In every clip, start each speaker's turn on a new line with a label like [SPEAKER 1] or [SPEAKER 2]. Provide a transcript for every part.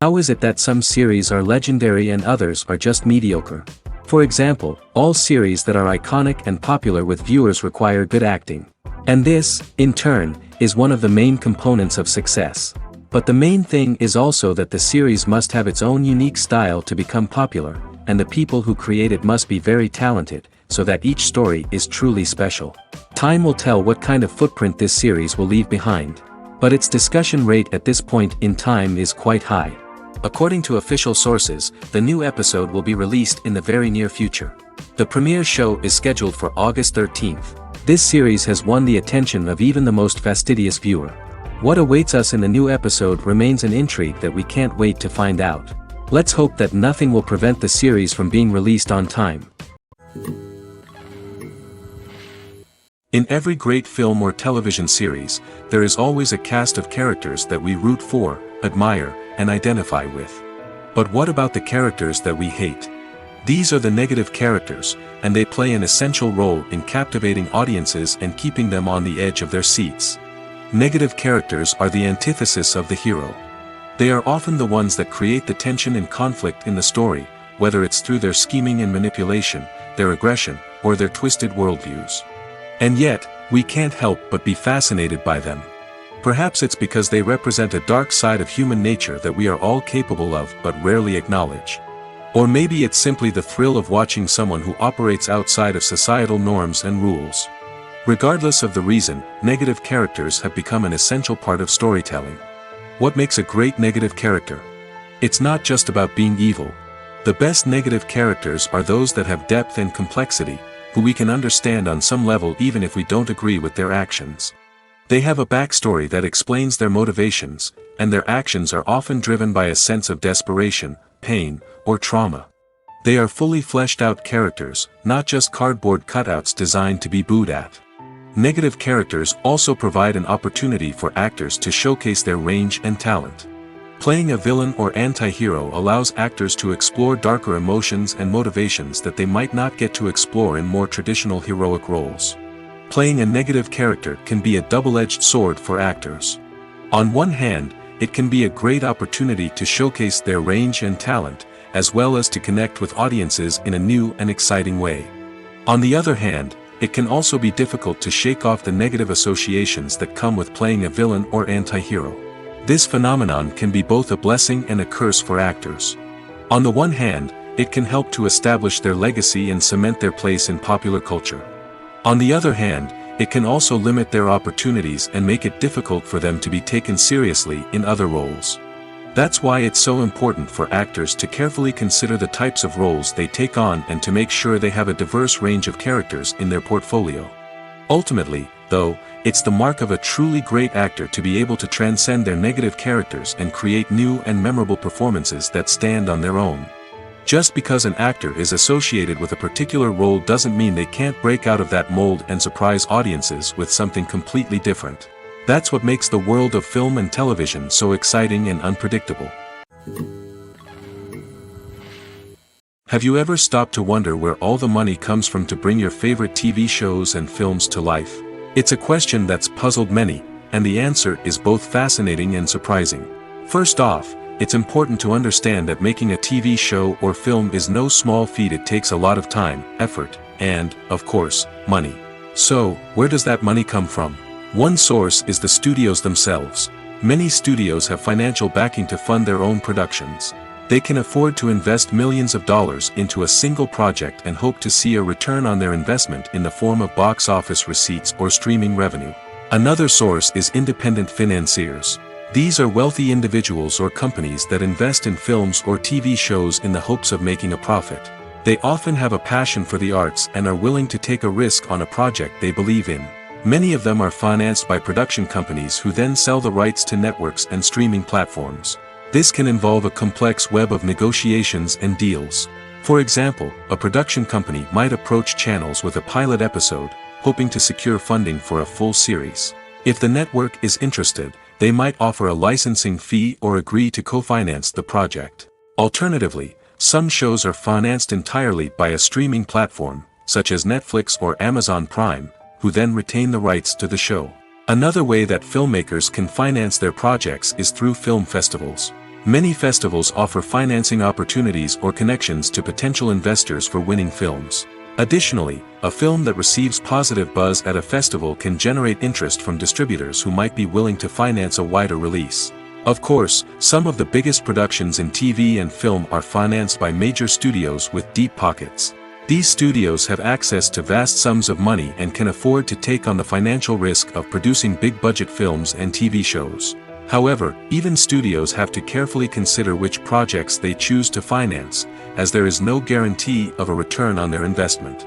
[SPEAKER 1] How is it that some series are legendary and others are just mediocre? For example, all series that are iconic and popular with viewers require good acting. And this, in turn, is one of the main components of success. But the main thing is also that the series must have its own unique style to become popular, and the people who create it must be very talented, so that each story is truly special. Time will tell what kind of footprint this series will leave behind. But its discussion rate at this point in time is quite high. According to official sources, the new episode will be released in the very near future. The premiere show is scheduled for August 13th. This series has won the attention of even the most fastidious viewer. What awaits us in the new episode remains an intrigue that we can't wait to find out. Let's hope that nothing will prevent the series from being released on time. In every great film or television series, there is always a cast of characters that we root for, admire, and identify with. But what about the characters that we hate? These are the negative characters, and they play an essential role in captivating audiences and keeping them on the edge of their seats. Negative characters are the antithesis of the hero. They are often the ones that create the tension and conflict in the story, whether it's through their scheming and manipulation, their aggression, or their twisted worldviews. And yet, we can't help but be fascinated by them. Perhaps it's because they represent a dark side of human nature that we are all capable of but rarely acknowledge. Or maybe it's simply the thrill of watching someone who operates outside of societal norms and rules. Regardless of the reason, negative characters have become an essential part of storytelling. What makes a great negative character? It's not just about being evil. The best negative characters are those that have depth and complexity, who we can understand on some level even if we don't agree with their actions. They have a backstory that explains their motivations, and their actions are often driven by a sense of desperation, pain, or trauma. They are fully fleshed out characters, not just cardboard cutouts designed to be booed at. Negative characters also provide an opportunity for actors to showcase their range and talent. Playing a villain or anti-hero allows actors to explore darker emotions and motivations that they might not get to explore in more traditional heroic roles. Playing a negative character can be a double-edged sword for actors. On one hand, it can be a great opportunity to showcase their range and talent, as well as to connect with audiences in a new and exciting way. On the other hand, it can also be difficult to shake off the negative associations that come with playing a villain or anti-hero. This phenomenon can be both a blessing and a curse for actors. On the one hand, it can help to establish their legacy and cement their place in popular culture. On the other hand, it can also limit their opportunities and make it difficult for them to be taken seriously in other roles. That's why it's so important for actors to carefully consider the types of roles they take on and to make sure they have a diverse range of characters in their portfolio. Ultimately, though, it's the mark of a truly great actor to be able to transcend their negative characters and create new and memorable performances that stand on their own. Just because an actor is associated with a particular role doesn't mean they can't break out of that mold and surprise audiences with something completely different. That's what makes the world of film and television so exciting and unpredictable. Have you ever stopped to wonder where all the money comes from to bring your favorite TV shows and films to life? It's a question that's puzzled many, and the answer is both fascinating and surprising. First off, it's important to understand that making a TV show or film is no small feat. It takes a lot of time, effort, and, of course, money. So, where does that money come from? One source is the studios themselves. Many studios have financial backing to fund their own productions. They can afford to invest millions of dollars into a single project and hope to see a return on their investment in the form of box office receipts or streaming revenue. Another source is independent financiers. These are wealthy individuals or companies that invest in films or TV shows in the hopes of making a profit. They often have a passion for the arts and are willing to take a risk on a project they believe in. Many of them are financed by production companies who then sell the rights to networks and streaming platforms. This can involve a complex web of negotiations and deals. For example, a production company might approach channels with a pilot episode, hoping to secure funding for a full series. If the network is interested, they might offer a licensing fee or agree to co-finance the project. Alternatively, some shows are financed entirely by a streaming platform, such as Netflix or Amazon Prime, who then retain the rights to the show. Another way that filmmakers can finance their projects is through film festivals. Many festivals offer financing opportunities or connections to potential investors for winning films. Additionally, a film that receives positive buzz at a festival can generate interest from distributors who might be willing to finance a wider release. Of course, some of the biggest productions in TV and film are financed by major studios with deep pockets. These studios have access to vast sums of money and can afford to take on the financial risk of producing big-budget films and TV shows. However, even studios have to carefully consider which projects they choose to finance, as there is no guarantee of a return on their investment.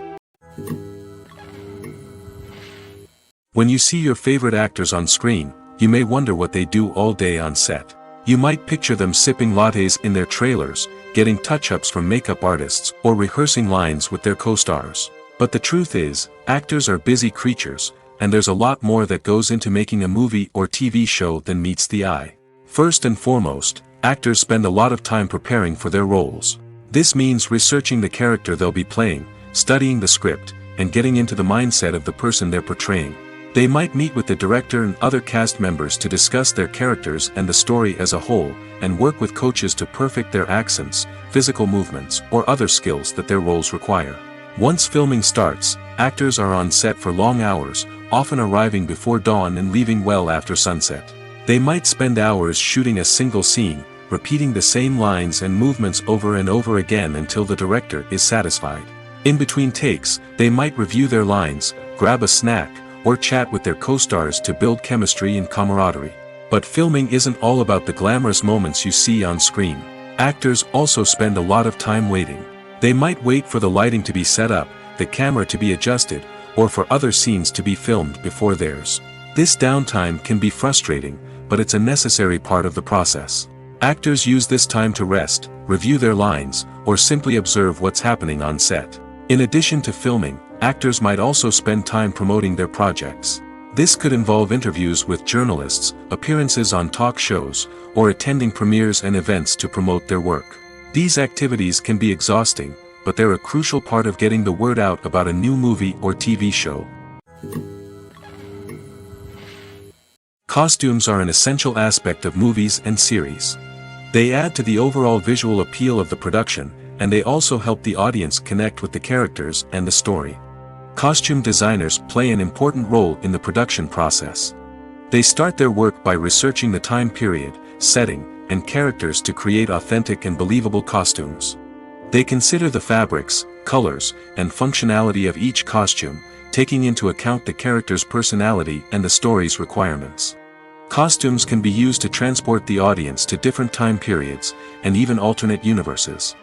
[SPEAKER 1] When you see your favorite actors on screen, you may wonder what they do all day on set. You might picture them sipping lattes in their trailers, getting touch-ups from makeup artists, or rehearsing lines with their co-stars. But the truth is, actors are busy creatures, and there's a lot more that goes into making a movie or TV show than meets the eye. First and foremost, actors spend a lot of time preparing for their roles. This means researching the character they'll be playing, studying the script, and getting into the mindset of the person they're portraying. They might meet with the director and other cast members to discuss their characters and the story as a whole, and work with coaches to perfect their accents, physical movements, or other skills that their roles require. Once filming starts, actors are on set for long hours, often arriving before dawn and leaving well after sunset. They might spend hours shooting a single scene, repeating the same lines and movements over and over again until the director is satisfied. In between takes, they might review their lines, grab a snack, or chat with their co-stars to build chemistry and camaraderie. But filming isn't all about the glamorous moments you see on screen. Actors also spend a lot of time waiting. They might wait for the lighting to be set up, the camera to be adjusted, or for other scenes to be filmed before theirs. This downtime can be frustrating, but it's a necessary part of the process. Actors use this time to rest, review their lines, or simply observe what's happening on set. In addition to filming, actors might also spend time promoting their projects. This could involve interviews with journalists, appearances on talk shows, or attending premieres and events to promote their work. These activities can be exhausting, but they're a crucial part of getting the word out about a new movie or TV show. Costumes are an essential aspect of movies and series. They add to the overall visual appeal of the production, and they also help the audience connect with the characters and the story. Costume designers play an important role in the production process. They start their work by researching the time period, setting, and characters to create authentic and believable costumes. They consider the fabrics, colors, and functionality of each costume, taking into account the character's personality and the story's requirements. Costumes can be used to transport the audience to different time periods, and even alternate universes.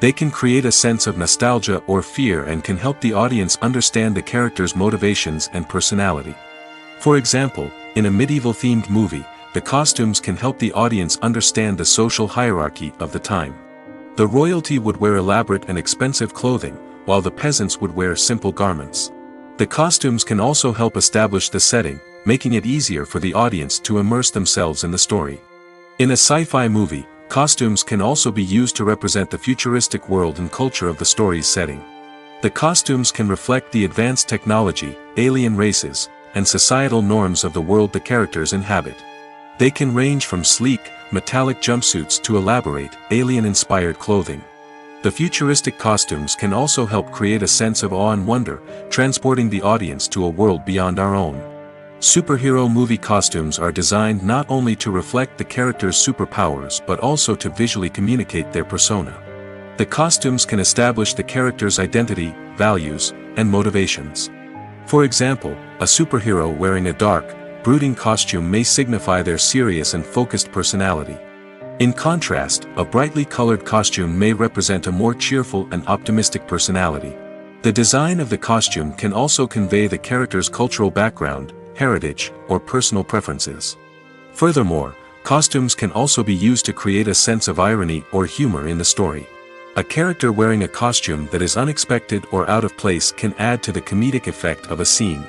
[SPEAKER 1] They can create a sense of nostalgia or fear and can help the audience understand the character's motivations and personality. For example, in a medieval-themed movie, the costumes can help the audience understand the social hierarchy of the time. The royalty would wear elaborate and expensive clothing, while the peasants would wear simple garments. The costumes can also help establish the setting, making it easier for the audience to immerse themselves in the story. In a sci-fi movie, costumes can also be used to represent the futuristic world and culture of the story's setting. The costumes can reflect the advanced technology, alien races, and societal norms of the world the characters inhabit. They can range from sleek, metallic jumpsuits to elaborate, alien-inspired clothing. The futuristic costumes can also help create a sense of awe and wonder, transporting the audience to a world beyond our own. Superhero movie costumes are designed not only to reflect the character's superpowers but also to visually communicate their persona. The costumes can establish the character's identity, values, and motivations. For example, a superhero wearing a dark, brooding costume may signify their serious and focused personality. In contrast, a brightly colored costume may represent a more cheerful and optimistic personality. The design of the costume can also convey the character's cultural background, heritage, or personal preferences. Furthermore, costumes can also be used to create a sense of irony or humor in the story. A character wearing a costume that is unexpected or out of place can add to the comedic effect of a scene.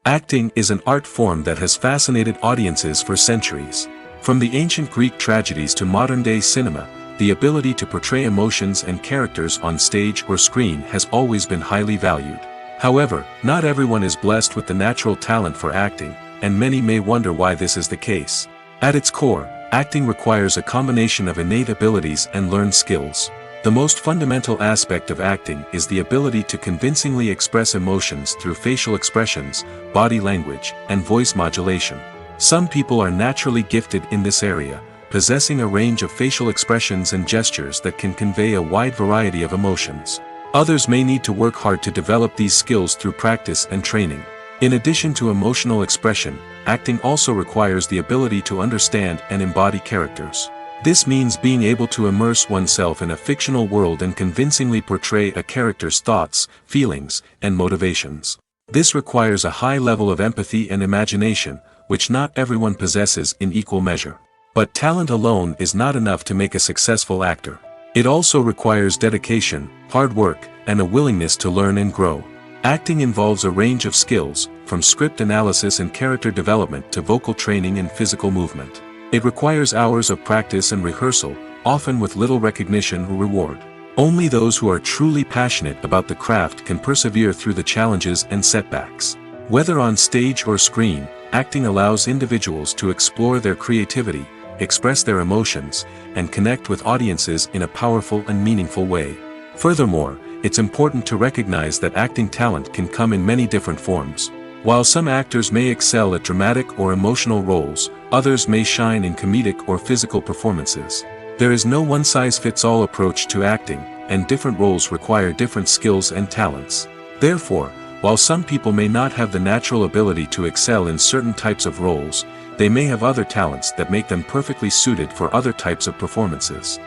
[SPEAKER 1] Acting is an art form that has fascinated audiences for centuries. From the ancient Greek tragedies to modern-day cinema, the ability to portray emotions and characters on stage or screen has always been highly valued. However, not everyone is blessed with the natural talent for acting, and many may wonder why this is the case. At its core, acting requires a combination of innate abilities and learned skills. The most fundamental aspect of acting is the ability to convincingly express emotions through facial expressions, body language, and voice modulation. Some people are naturally gifted in this area, possessing a range of facial expressions and gestures that can convey a wide variety of emotions. Others may need to work hard to develop these skills through practice and training. In addition to emotional expression, acting also requires the ability to understand and embody characters. This means being able to immerse oneself in a fictional world and convincingly portray a character's thoughts, feelings, and motivations. This requires a high level of empathy and imagination, which not everyone possesses in equal measure. But talent alone is not enough to make a successful actor. It also requires dedication, hard work, and a willingness to learn and grow. Acting involves a range of skills, from script analysis and character development to vocal training and physical movement. It requires hours of practice and rehearsal, often with little recognition or reward. Only those who are truly passionate about the craft can persevere through the challenges and setbacks. Whether on stage or screen, acting allows individuals to explore their creativity, express their emotions, and connect with audiences in a powerful and meaningful way. Furthermore, it's important to recognize that acting talent can come in many different forms. While some actors may excel at dramatic or emotional roles, others may shine in comedic or physical performances. There is no one-size-fits-all approach to acting, and different roles require different skills and talents. Therefore, while some people may not have the natural ability to excel in certain types of roles, they may have other talents that make them perfectly suited for other types of performances.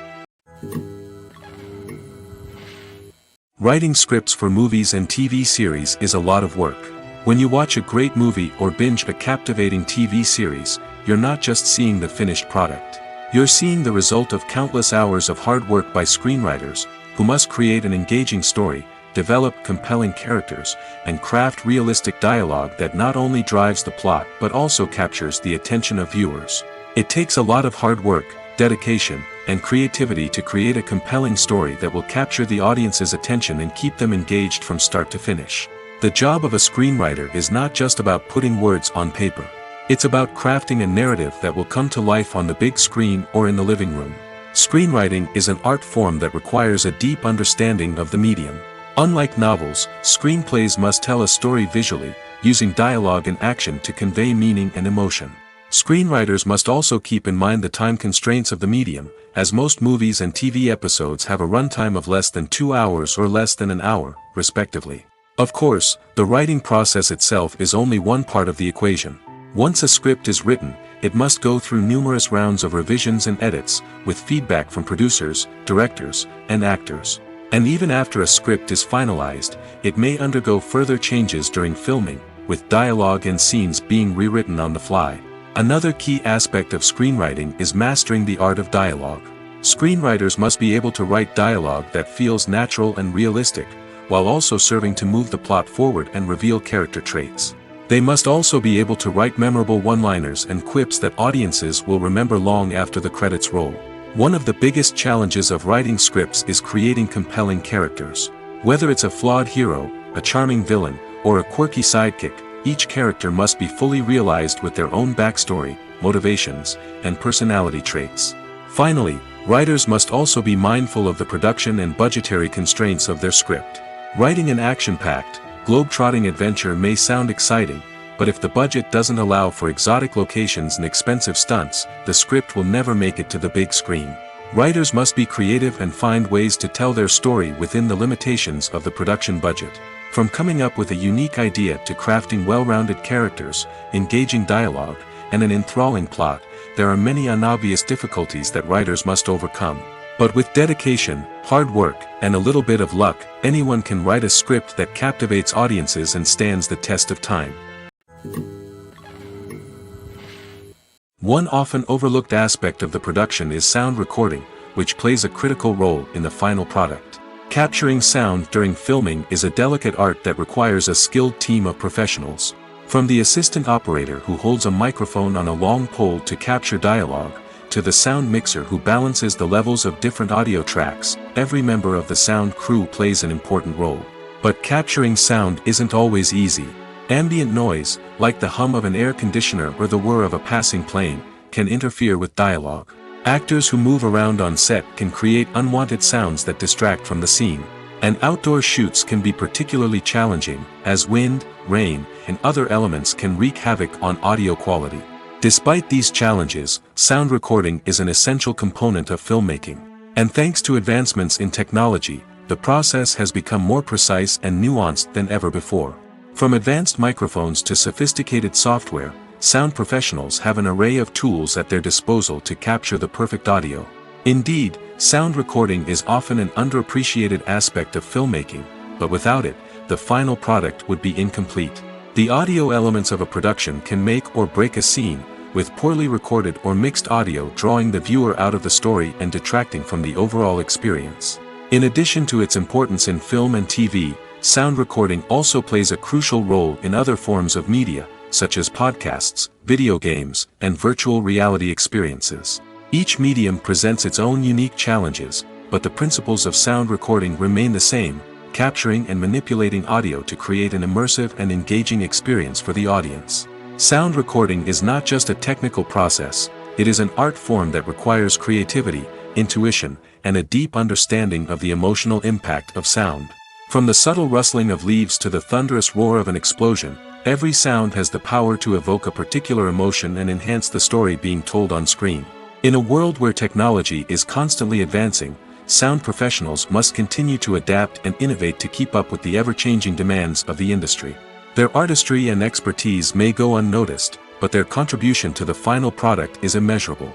[SPEAKER 1] Writing scripts for movies and TV series is a lot of work. When you watch a great movie or binge a captivating TV series, you're not just seeing the finished product. You're seeing the result of countless hours of hard work by screenwriters, who must create an engaging story, develop compelling characters, and craft realistic dialogue that not only drives the plot but also captures the attention of viewers. It takes a lot of hard work, dedication, and creativity to create a compelling story that will capture the audience's attention and keep them engaged from start to finish. The job of a screenwriter is not just about putting words on paper. It's about crafting a narrative that will come to life on the big screen or in the living room. Screenwriting is an art form that requires a deep understanding of the medium. Unlike novels, screenplays must tell a story visually, using dialogue and action to convey meaning and emotion. Screenwriters must also keep in mind the time constraints of the medium, as most movies and TV episodes have a runtime of less than 2 hours or less than an hour, respectively. Of course, the writing process itself is only one part of the equation. Once a script is written, it must go through numerous rounds of revisions and edits, with feedback from producers, directors, and actors. And even after a script is finalized, it may undergo further changes during filming, with dialogue and scenes being rewritten on the fly. Another key aspect of screenwriting is mastering the art of dialogue. Screenwriters must be able to write dialogue that feels natural and realistic, while also serving to move the plot forward and reveal character traits. They must also be able to write memorable one-liners and quips that audiences will remember long after the credits roll. One of the biggest challenges of writing scripts is creating compelling characters. Whether it's a flawed hero, a charming villain, or a quirky sidekick, each character must be fully realized with their own backstory, motivations, and personality traits. Finally, writers must also be mindful of the production and budgetary constraints of their script. Writing an action-packed, globe-trotting adventure may sound exciting, but if the budget doesn't allow for exotic locations and expensive stunts, the script will never make it to the big screen. Writers must be creative and find ways to tell their story within the limitations of the production budget. From coming up with a unique idea to crafting well-rounded characters, engaging dialogue, and an enthralling plot, there are many unobvious difficulties that writers must overcome. But with dedication, hard work, and a little bit of luck, anyone can write a script that captivates audiences and stands the test of time. One often overlooked aspect of the production is sound recording, which plays a critical role in the final product. Capturing sound during filming is a delicate art that requires a skilled team of professionals. From the assistant operator who holds a microphone on a long pole to capture dialogue, to the sound mixer who balances the levels of different audio tracks, every member of the sound crew plays an important role. But capturing sound isn't always easy. Ambient noise, like the hum of an air conditioner or the whir of a passing plane, can interfere with dialogue. Actors who move around on set can create unwanted sounds that distract from the scene. And outdoor shoots can be particularly challenging, as wind, rain, and other elements can wreak havoc on audio quality. Despite these challenges, sound recording is an essential component of filmmaking. And thanks to advancements in technology, the process has become more precise and nuanced than ever before. From advanced microphones to sophisticated software, sound professionals have an array of tools at their disposal to capture the perfect audio. Indeed, sound recording is often an underappreciated aspect of filmmaking, but without it, the final product would be incomplete. The audio elements of a production can make or break a scene, with poorly recorded or mixed audio drawing the viewer out of the story and detracting from the overall experience. In addition to its importance in film and TV, sound recording also plays a crucial role in other forms of media, such as podcasts, video games, and virtual reality experiences. Each medium presents its own unique challenges, but the principles of sound recording remain the same, capturing and manipulating audio to create an immersive and engaging experience for the audience. Sound recording is not just a technical process, it is an art form that requires creativity, intuition, and a deep understanding of the emotional impact of sound. From the subtle rustling of leaves to the thunderous roar of an explosion, every sound has the power to evoke a particular emotion and enhance the story being told on screen. In a world where technology is constantly advancing, sound professionals must continue to adapt and innovate to keep up with the ever-changing demands of the industry. Their artistry and expertise may go unnoticed, but their contribution to the final product is immeasurable.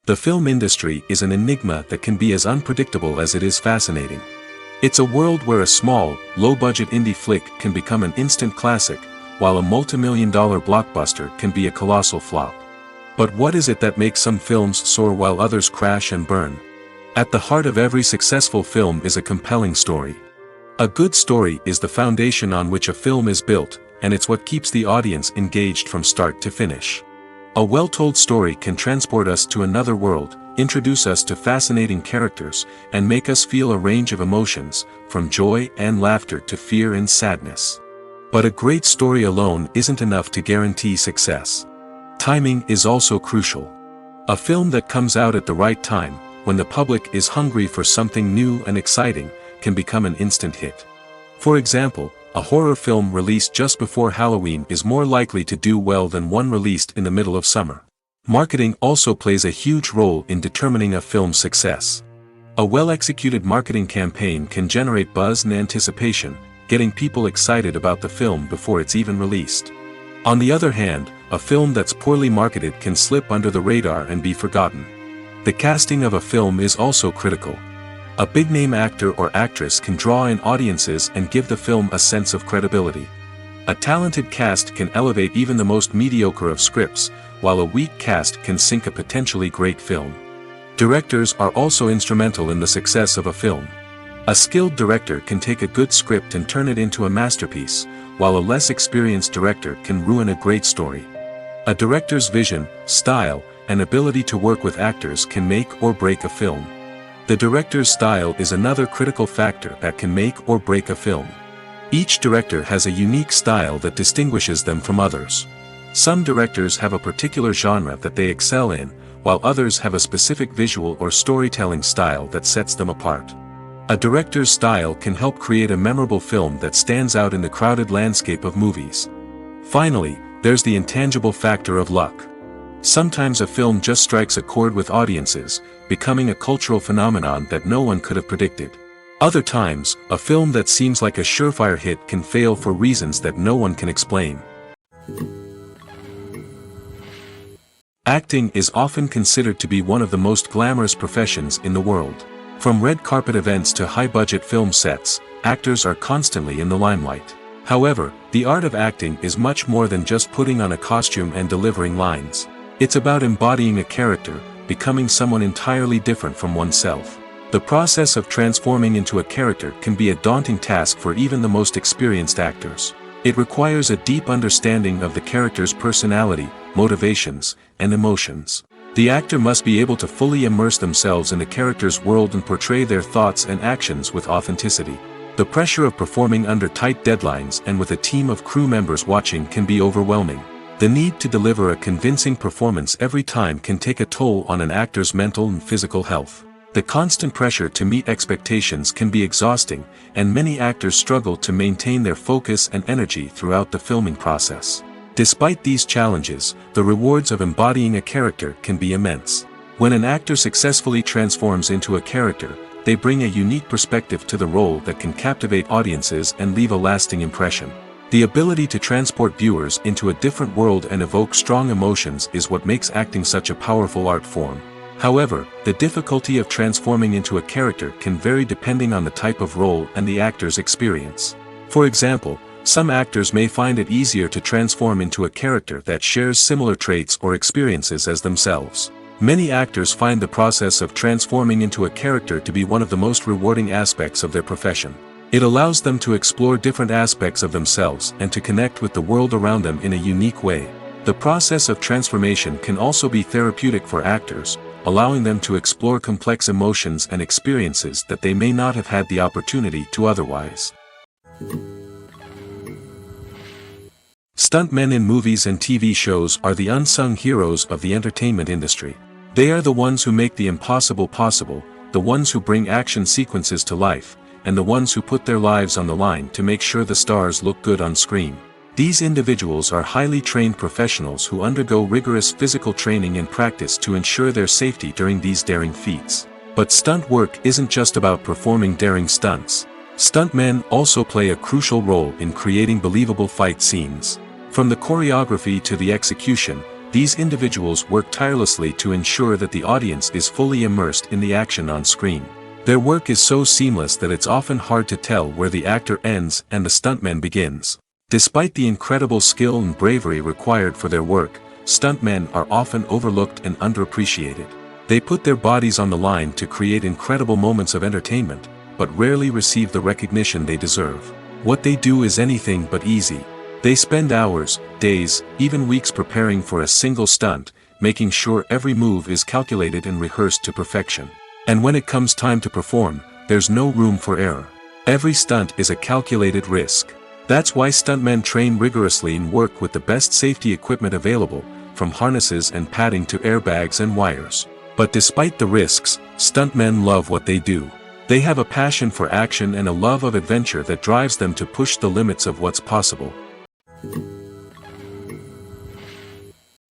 [SPEAKER 1] The film industry is an enigma that can be as unpredictable as it is fascinating. It's a world where a small, low-budget indie flick can become an instant classic, while a multi-million-dollar blockbuster can be a colossal flop. But what is it that makes some films soar while others crash and burn? At the heart of every successful film is a compelling story. A good story is the foundation on which a film is built, and it's what keeps the audience engaged from start to finish. A well-told story can transport us to another world, introduce us to fascinating characters, and make us feel a range of emotions, from joy and laughter to fear and sadness. But a great story alone isn't enough to guarantee success. Timing is also crucial. A film that comes out at the right time, when the public is hungry for something new and exciting, can become an instant hit. For example, a horror film released just before Halloween is more likely to do well than one released in the middle of summer. Marketing also plays a huge role in determining a film's success. A well-executed marketing campaign can generate buzz and anticipation, getting people excited about the film before it's even released. On the other hand, a film that's poorly marketed can slip under the radar and be forgotten. The casting of a film is also critical. A big-name actor or actress can draw in audiences and give the film a sense of credibility. A talented cast can elevate even the most mediocre of scripts, while a weak cast can sink a potentially great film. Directors are also instrumental in the success of a film. A skilled director can take a good script and turn it into a masterpiece, while a less experienced director can ruin a great story. A director's vision, style, and ability to work with actors can make or break a film. The director's style is another critical factor that can make or break a film. Each director has a unique style that distinguishes them from others. Some directors have a particular genre that they excel in, while others have a specific visual or storytelling style that sets them apart. A director's style can help create a memorable film that stands out in the crowded landscape of movies. Finally, there's the intangible factor of luck. Sometimes a film just strikes a chord with audiences, becoming a cultural phenomenon that no one could have predicted. Other times, a film that seems like a surefire hit can fail for reasons that no one can explain. Acting is often considered to be one of the most glamorous professions in the world. From red carpet events to high-budget film sets, actors are constantly in the limelight. However, the art of acting is much more than just putting on a costume and delivering lines. It's about embodying a character, becoming someone entirely different from oneself. The process of transforming into a character can be a daunting task for even the most experienced actors. It requires a deep understanding of the character's personality, motivations, and emotions. The actor must be able to fully immerse themselves in the character's world and portray their thoughts and actions with authenticity. The pressure of performing under tight deadlines and with a team of crew members watching can be overwhelming. The need to deliver a convincing performance every time can take a toll on an actor's mental and physical health. The constant pressure to meet expectations can be exhausting, and many actors struggle to maintain their focus and energy throughout the filming process. Despite these challenges, the rewards of embodying a character can be immense. When an actor successfully transforms into a character, they bring a unique perspective to the role that can captivate audiences and leave a lasting impression. The ability to transport viewers into a different world and evoke strong emotions is what makes acting such a powerful art form. However, the difficulty of transforming into a character can vary depending on the type of role and the actor's experience. For example, some actors may find it easier to transform into a character that shares similar traits or experiences as themselves. Many actors find the process of transforming into a character to be one of the most rewarding aspects of their profession. It allows them to explore different aspects of themselves and to connect with the world around them in a unique way. The process of transformation can also be therapeutic for actors, allowing them to explore complex emotions and experiences that they may not have had the opportunity to otherwise. Stuntmen in movies and TV shows are the unsung heroes of the entertainment industry. They are the ones who make the impossible possible, the ones who bring action sequences to life, and the ones who put their lives on the line to make sure the stars look good on screen. These individuals are highly trained professionals who undergo rigorous physical training and practice to ensure their safety during these daring feats. But stunt work isn't just about performing daring stunts. Stuntmen also play a crucial role in creating believable fight scenes. From the choreography to the execution, these individuals work tirelessly to ensure that the audience is fully immersed in the action on screen. Their work is so seamless that it's often hard to tell where the actor ends and the stuntman begins. Despite the incredible skill and bravery required for their work, stuntmen are often overlooked and underappreciated. They put their bodies on the line to create incredible moments of entertainment, but rarely receive the recognition they deserve. What they do is anything but easy. They spend hours, days, even weeks preparing for a single stunt, making sure every move is calculated and rehearsed to perfection. And when it comes time to perform, there's no room for error. Every stunt is a calculated risk. That's why stuntmen train rigorously and work with the best safety equipment available, from harnesses and padding to airbags and wires. But despite the risks, stuntmen love what they do. They have a passion for action and a love of adventure that drives them to push the limits of what's possible.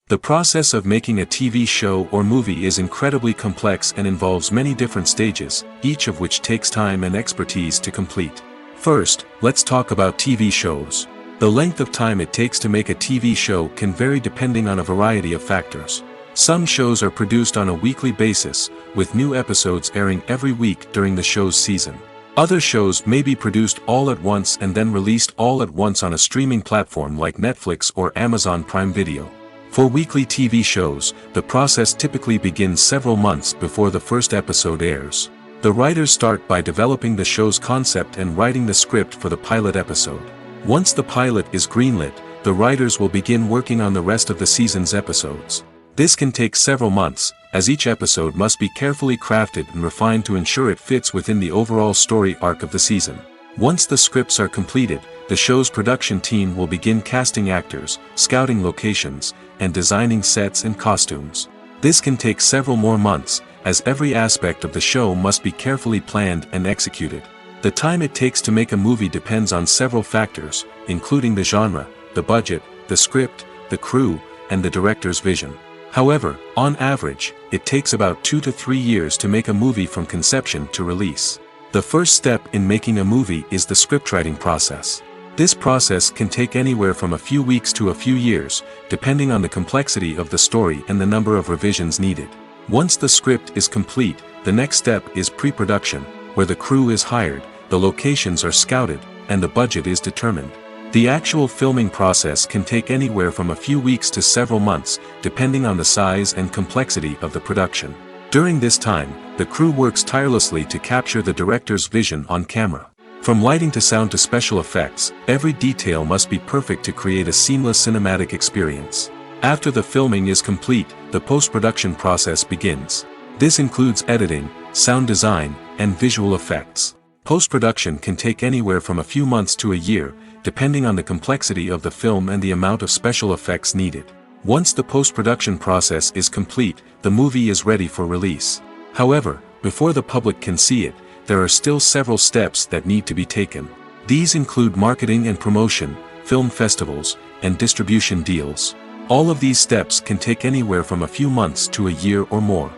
[SPEAKER 1] The process of making a TV show or movie is incredibly complex and involves many different stages, each of which takes time and expertise to complete. First, let's talk about TV shows. The length of time it takes to make a TV show can vary depending on a variety of factors. Some shows are produced on a weekly basis, with new episodes airing every week during the show's season. Other shows may be produced all at once and then released all at once on a streaming platform like Netflix or Amazon Prime Video. For weekly TV shows, the process typically begins several months before the first episode airs. The writers start by developing the show's concept and writing the script for the pilot episode. Once the pilot is greenlit, the writers will begin working on the rest of the season's episodes. This can take several months, as each episode must be carefully crafted and refined to ensure it fits within the overall story arc of the season. Once the scripts are completed, the show's production team will begin casting actors, scouting locations, and designing sets and costumes. This can take several more months, as every aspect of the show must be carefully planned and executed. The time it takes to make a movie depends on several factors, including the genre, the budget, the script, the crew, and the director's vision. However, on average, it takes about 2 to 3 years to make a movie from conception to release. The first step in making a movie is the scriptwriting process. This process can take anywhere from a few weeks to a few years, depending on the complexity of the story and the number of revisions needed. Once the script is complete, the next step is pre-production, where the crew is hired, the locations are scouted, and the budget is determined. The actual filming process can take anywhere from a few weeks to several months, depending on the size and complexity of the production. During this time, the crew works tirelessly to capture the director's vision on camera. From lighting to sound to special effects, every detail must be perfect to create a seamless cinematic experience. After the filming is complete, the post-production process begins. This includes editing, sound design, and visual effects. Post-production can take anywhere from a few months to a year, depending on the complexity of the film and the amount of special effects needed. Once the post-production process is complete, the movie is ready for release. However, before the public can see it, there are still several steps that need to be taken. These include marketing and promotion, film festivals, and distribution deals. All of these steps can take anywhere from a few months to a year or more.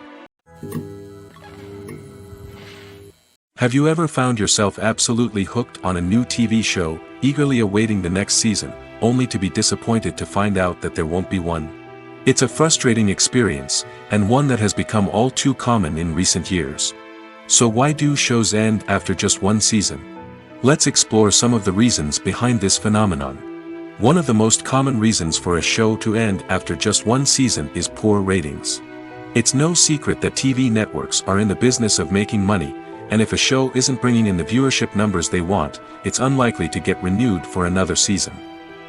[SPEAKER 1] Have you ever found yourself absolutely hooked on a new TV show, eagerly awaiting the next season, only to be disappointed to find out that there won't be one? It's a frustrating experience, and one that has become all too common in recent years. So why do shows end after just one season? Let's explore some of the reasons behind this phenomenon. One of the most common reasons for a show to end after just one season is poor ratings. It's no secret that TV networks are in the business of making money, and if a show isn't bringing in the viewership numbers they want, it's unlikely to get renewed for another season.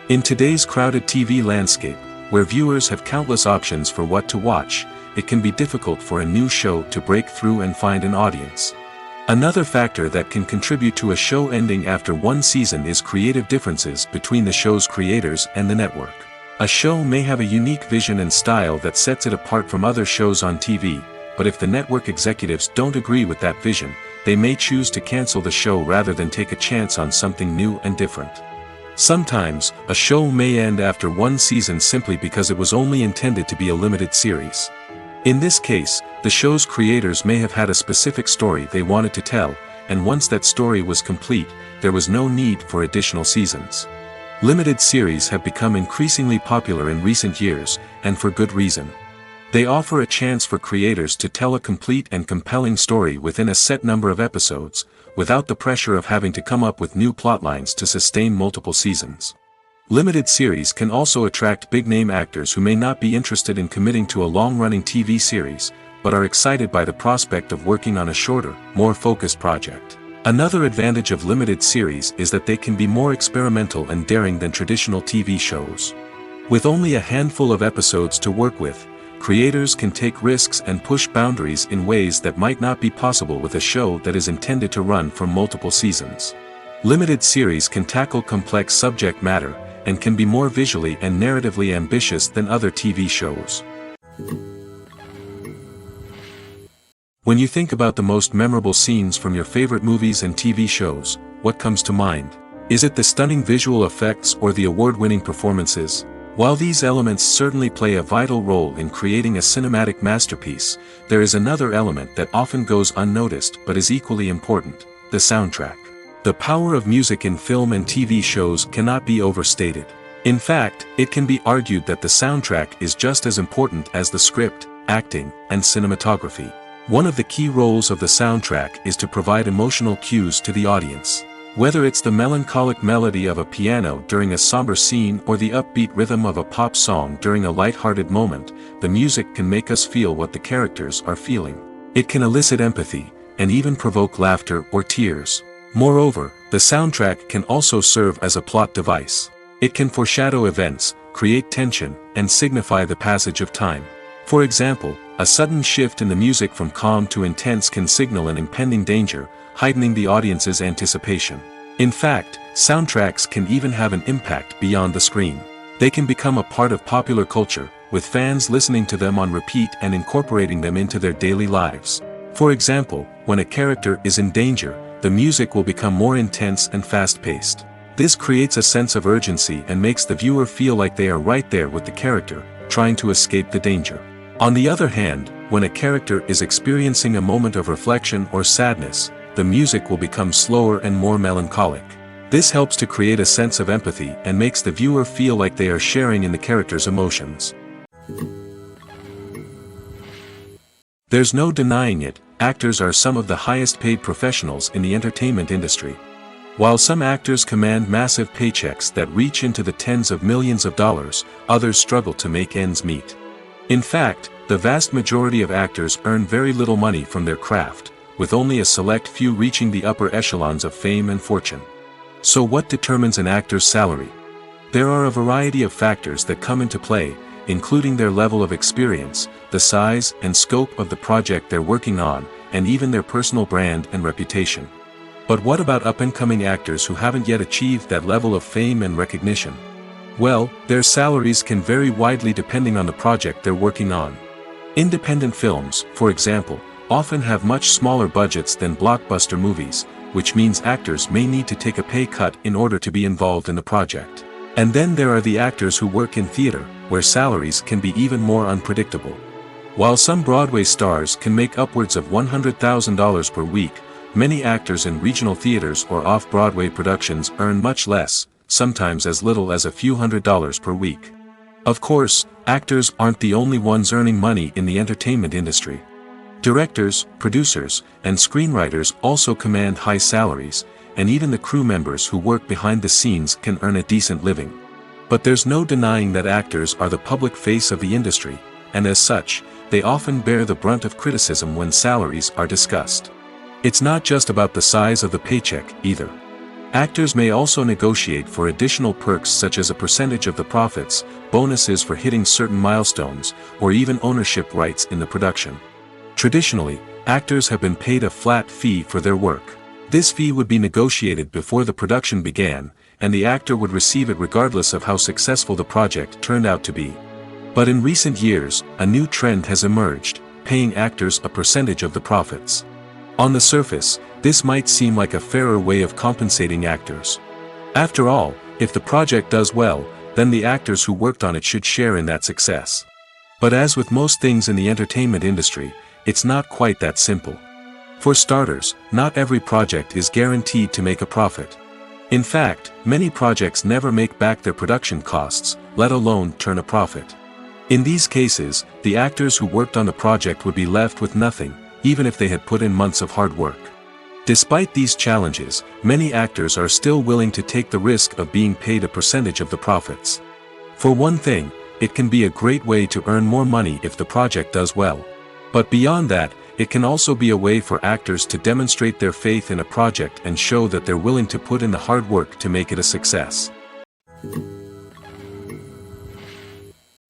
[SPEAKER 1] In today's crowded TV landscape, where viewers have countless options for what to watch, it can be difficult for a new show to break through and find an audience. Another factor that can contribute to a show ending after one season is creative differences between the show's creators and the network. A show may have a unique vision and style that sets it apart from other shows on TV, but if the network executives don't agree with that vision, they may choose to cancel the show rather than take a chance on something new and different. Sometimes, a show may end after one season simply because it was only intended to be a limited series. In this case, the show's creators may have had a specific story they wanted to tell, and once that story was complete, there was no need for additional seasons. Limited series have become increasingly popular in recent years, and for good reason. They offer a chance for creators to tell a complete and compelling story within a set number of episodes, without the pressure of having to come up with new plotlines to sustain multiple seasons. Limited series can also attract big-name actors who may not be interested in committing to a long-running TV series, but are excited by the prospect of working on a shorter, more focused project. Another advantage of limited series is that they can be more experimental and daring than traditional TV shows. With only a handful of episodes to work with, creators can take risks and push boundaries in ways that might not be possible with a show that is intended to run for multiple seasons. Limited series can tackle complex subject matter, and can be more visually and narratively ambitious than other TV shows. When you think about the most memorable scenes from your favorite movies and TV shows, what comes to mind? Is it the stunning visual effects or the award-winning performances? While these elements certainly play a vital role in creating a cinematic masterpiece, there is another element that often goes unnoticed but is equally important: the soundtrack. The power of music in film and TV shows cannot be overstated. In fact, it can be argued that the soundtrack is just as important as the script, acting, and cinematography. One of the key roles of the soundtrack is to provide emotional cues to the audience. Whether it's the melancholic melody of a piano during a somber scene or the upbeat rhythm of a pop song during a light-hearted moment, the music can make us feel what the characters are feeling. It can elicit empathy, and even provoke laughter or tears. Moreover, the soundtrack can also serve as a plot device. It can foreshadow events, create tension, and signify the passage of time. For example, a sudden shift in the music from calm to intense can signal an impending danger, heightening the audience's anticipation. In fact, soundtracks can even have an impact beyond the screen. They can become a part of popular culture, with fans listening to them on repeat and incorporating them into their daily lives. For example, when a character is in danger, the music will become more intense and fast-paced. This creates a sense of urgency and makes the viewer feel like they are right there with the character, trying to escape the danger. On the other hand, when a character is experiencing a moment of reflection or sadness, the music will become slower and more melancholic. This helps to create a sense of empathy and makes the viewer feel like they are sharing in the character's emotions. There's no denying it, actors are some of the highest-paid professionals in the entertainment industry. While some actors command massive paychecks that reach into the tens of millions of dollars, others struggle to make ends meet. In fact, the vast majority of actors earn very little money from their craft, with only a select few reaching the upper echelons of fame and fortune. So what determines an actor's salary? There are a variety of factors that come into play, including their level of experience, the size and scope of the project they're working on, and even their personal brand and reputation. But what about up-and-coming actors who haven't yet achieved that level of fame and recognition? Well, their salaries can vary widely depending on the project they're working on. Independent films, for example, often have much smaller budgets than blockbuster movies, which means actors may need to take a pay cut in order to be involved in the project. And then there are the actors who work in theater, where salaries can be even more unpredictable. While some Broadway stars can make upwards of $100,000 per week, many actors in regional theaters or off-Broadway productions earn much less, sometimes as little as a few $100s per week. Of course, actors aren't the only ones earning money in the entertainment industry. Directors, producers, and screenwriters also command high salaries, and even the crew members who work behind the scenes can earn a decent living. But there's no denying that actors are the public face of the industry, and as such, they often bear the brunt of criticism when salaries are discussed. It's not just about the size of the paycheck, either. Actors may also negotiate for additional perks such as a percentage of the profits, bonuses for hitting certain milestones, or even ownership rights in the production. Traditionally, actors have been paid a flat fee for their work. This fee would be negotiated before the production began, and the actor would receive it regardless of how successful the project turned out to be. But in recent years, a new trend has emerged, paying actors a percentage of the profits. On the surface, this might seem like a fairer way of compensating actors. After all, if the project does well, then the actors who worked on it should share in that success. But as with most things in the entertainment industry, it's not quite that simple. For starters, not every project is guaranteed to make a profit. In fact, many projects never make back their production costs, let alone turn a profit. In these cases, the actors who worked on the project would be left with nothing, even if they had put in months of hard work. Despite these challenges, many actors are still willing to take the risk of being paid a percentage of the profits. For one thing, it can be a great way to earn more money if the project does well. But beyond that, it can also be a way for actors to demonstrate their faith in a project and show that they're willing to put in the hard work to make it a success.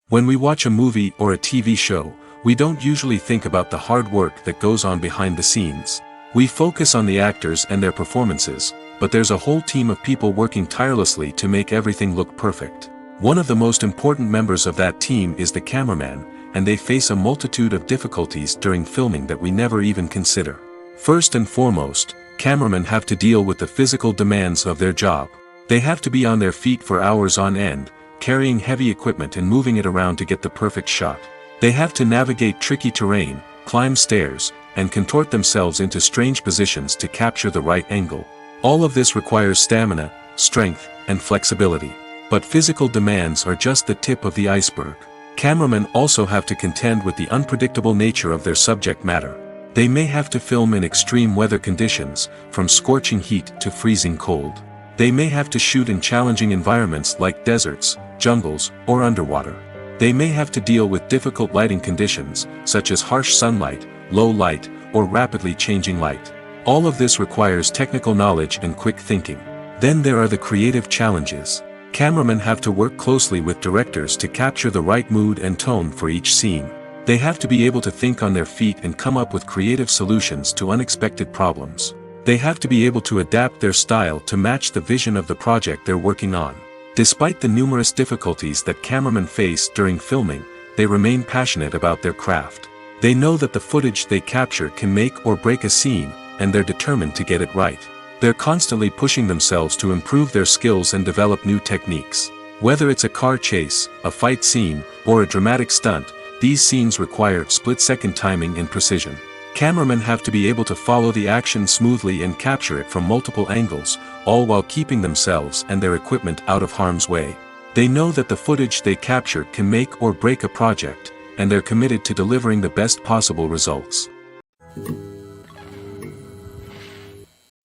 [SPEAKER 1] When we watch a movie or a TV show, we don't usually think about the hard work that goes on behind the scenes. We focus on the actors and their performances, but there's a whole team of people working tirelessly to make everything look perfect. One of the most important members of that team is the cameraman, and they face a multitude of difficulties during filming that we never even consider. First and foremost, cameramen have to deal with the physical demands of their job. They have to be on their feet for hours on end, carrying heavy equipment and moving it around to get the perfect shot. They have to navigate tricky terrain, climb stairs, and contort themselves into strange positions to capture the right angle. All of this requires stamina, strength, and flexibility. But physical demands are just the tip of the iceberg. Cameramen also have to contend with the unpredictable nature of their subject matter. They may have to film in extreme weather conditions, from scorching heat to freezing cold. They may have to shoot in challenging environments like deserts, jungles, or underwater. They may have to deal with difficult lighting conditions, such as harsh sunlight, low light, or rapidly changing light. All of this requires technical knowledge and quick thinking. Then there are the creative challenges. Cameramen have to work closely with directors to capture the right mood and tone for each scene. They have to be able to think on their feet and come up with creative solutions to unexpected problems. They have to be able to adapt their style to match the vision of the project they're working on. Despite the numerous difficulties that cameramen face during filming, they remain passionate about their craft. They know that the footage they capture can make or break a scene, and they're determined to get it right. They're constantly pushing themselves to improve their skills and develop new techniques. Whether it's a car chase, a fight scene, or a dramatic stunt, these scenes require split-second timing and precision. Cameramen have to be able to follow the action smoothly and capture it from multiple angles, all while keeping themselves and their equipment out of harm's way. They know that the footage they capture can make or break a project, and they're committed to delivering the best possible results.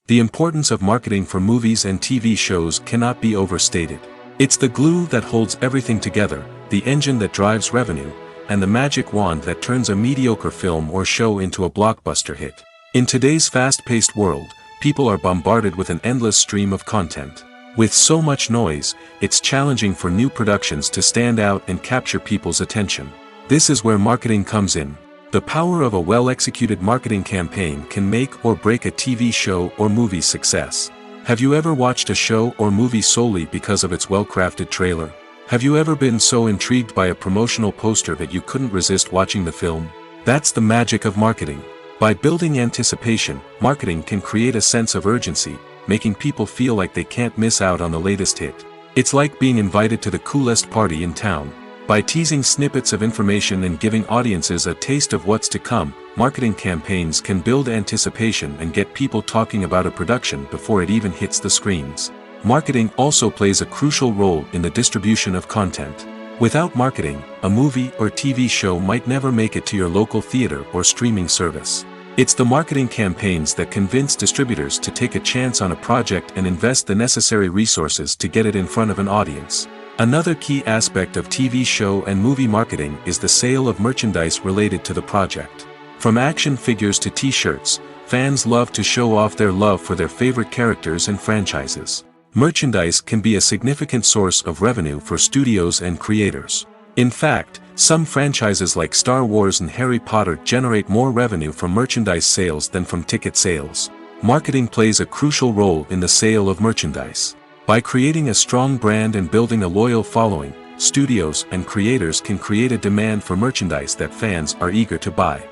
[SPEAKER 1] The importance of marketing for movies and TV shows cannot be overstated. It's the glue that holds everything together, the engine that drives revenue, and the magic wand that turns a mediocre film or show into a blockbuster hit. In today's fast-paced world, people are bombarded with an endless stream of content. With so much noise, it's challenging for new productions to stand out and capture people's attention. This is where marketing comes in. The power of a well-executed marketing campaign can make or break a TV show or movie's success. Have you ever watched a show or movie solely because of its well-crafted trailer? Have you ever been so intrigued by a promotional poster that you couldn't resist watching the film? That's the magic of marketing. By building anticipation, marketing can create a sense of urgency, making people feel like they can't miss out on the latest hit. It's like being invited to the coolest party in town. By teasing snippets of information and giving audiences a taste of what's to come, marketing campaigns can build anticipation and get people talking about a production before it even hits the screens. Marketing also plays a crucial role in the distribution of content. Without marketing, a movie or TV show might never make it to your local theater or streaming service. It's the marketing campaigns that convince distributors to take a chance on a project and invest the necessary resources to get it in front of an audience. Another key aspect of TV show and movie marketing is the sale of merchandise related to the project. From action figures to t-shirts, fans love to show off their love for their favorite characters and franchises. Merchandise can be a significant source of revenue for studios and creators. In fact, some franchises like Star Wars and Harry Potter generate more revenue from merchandise sales than from ticket sales. Marketing plays a crucial role in the sale of merchandise. By creating a strong brand and building a loyal following, studios and creators can create a demand for merchandise that fans are eager to buy.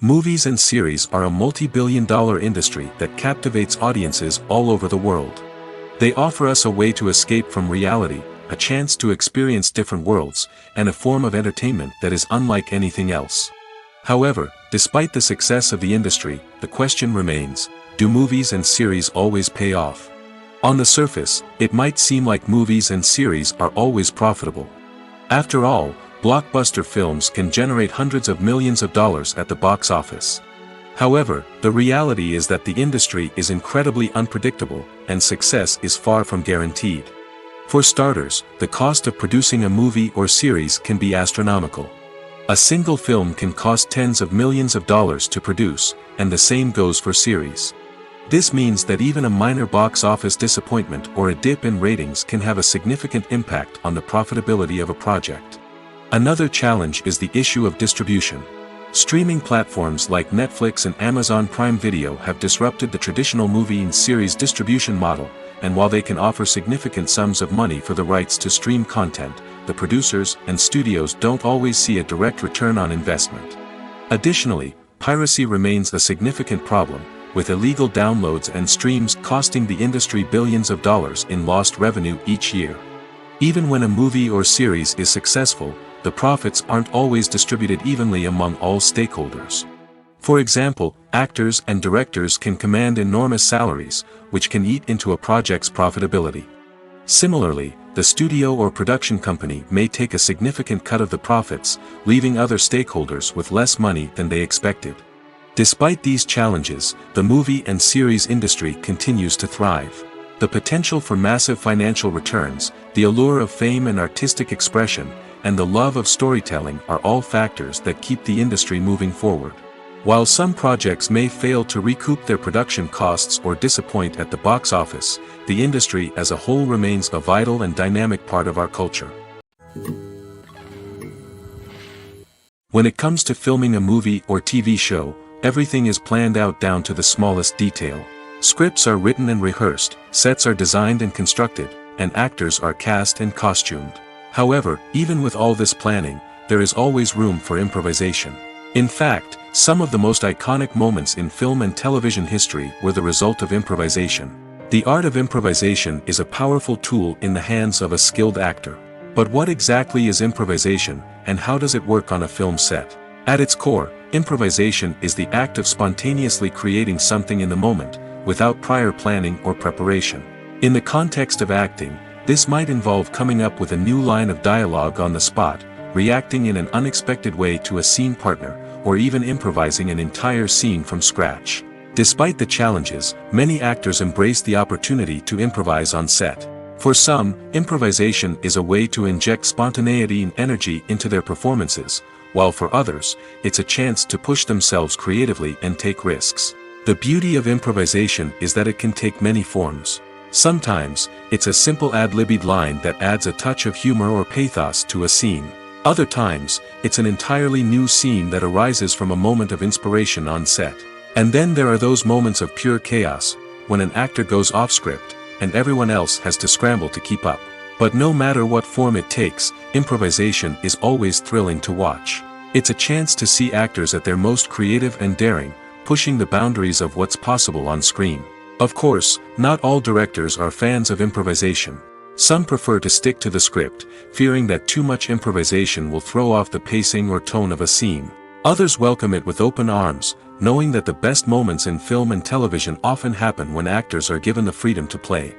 [SPEAKER 1] Movies and series are a multi-billion-dollar industry that captivates audiences all over the world. They offer us a way to escape from reality, a chance to experience different worlds, and a form of entertainment that is unlike anything else. However, despite the success of the industry, the question remains: do movies and series always pay off? On the surface, it might seem like movies and series are always profitable. After all, blockbuster films can generate hundreds of millions of dollars at the box office. However, the reality is that the industry is incredibly unpredictable, and success is far from guaranteed. For starters, the cost of producing a movie or series can be astronomical. A single film can cost tens of millions of dollars to produce, and the same goes for series. This means that even a minor box office disappointment or a dip in ratings can have a significant impact on the profitability of a project. Another challenge is the issue of distribution. Streaming platforms like Netflix and Amazon Prime Video have disrupted the traditional movie and series distribution model, and while they can offer significant sums of money for the rights to stream content, the producers and studios don't always see a direct return on investment. Additionally, piracy remains a significant problem, with illegal downloads and streams costing the industry billions of dollars in lost revenue each year. Even when a movie or series is successful, the profits aren't always distributed evenly among all stakeholders. For example, actors and directors can command enormous salaries, which can eat into a project's profitability. Similarly, the studio or production company may take a significant cut of the profits, leaving other stakeholders with less money than they expected. Despite these challenges, the movie and series industry continues to thrive. The potential for massive financial returns, the allure of fame and artistic expression, and the love of storytelling are all factors that keep the industry moving forward. While some projects may fail to recoup their production costs or disappoint at the box office, the industry as a whole remains a vital and dynamic part of our culture. When it comes to filming a movie or TV show, everything is planned out down to the smallest detail. Scripts are written and rehearsed, sets are designed and constructed, and actors are cast and costumed. However, even with all this planning, there is always room for improvisation. In fact, some of the most iconic moments in film and television history were the result of improvisation. The art of improvisation is a powerful tool in the hands of a skilled actor. But what exactly is improvisation, and how does it work on a film set? At its core, improvisation is the act of spontaneously creating something in the moment, without prior planning or preparation. In the context of acting, this might involve coming up with a new line of dialogue on the spot, reacting in an unexpected way to a scene partner, or even improvising an entire scene from scratch. Despite the challenges, many actors embrace the opportunity to improvise on set. For some, improvisation is a way to inject spontaneity and energy into their performances, while for others, it's a chance to push themselves creatively and take risks. The beauty of improvisation is that it can take many forms. Sometimes, it's a simple ad-libbed line that adds a touch of humor or pathos to a scene. Other times, it's an entirely new scene that arises from a moment of inspiration on set. And then there are those moments of pure chaos, when an actor goes off script, and everyone else has to scramble to keep up. But no matter what form it takes, improvisation is always thrilling to watch. It's a chance to see actors at their most creative and daring, pushing the boundaries of what's possible on screen. Of course, not all directors are fans of improvisation. Some prefer to stick to the script, fearing that too much improvisation will throw off the pacing or tone of a scene. Others welcome it with open arms, knowing that the best moments in film and television often happen when actors are given the freedom to play.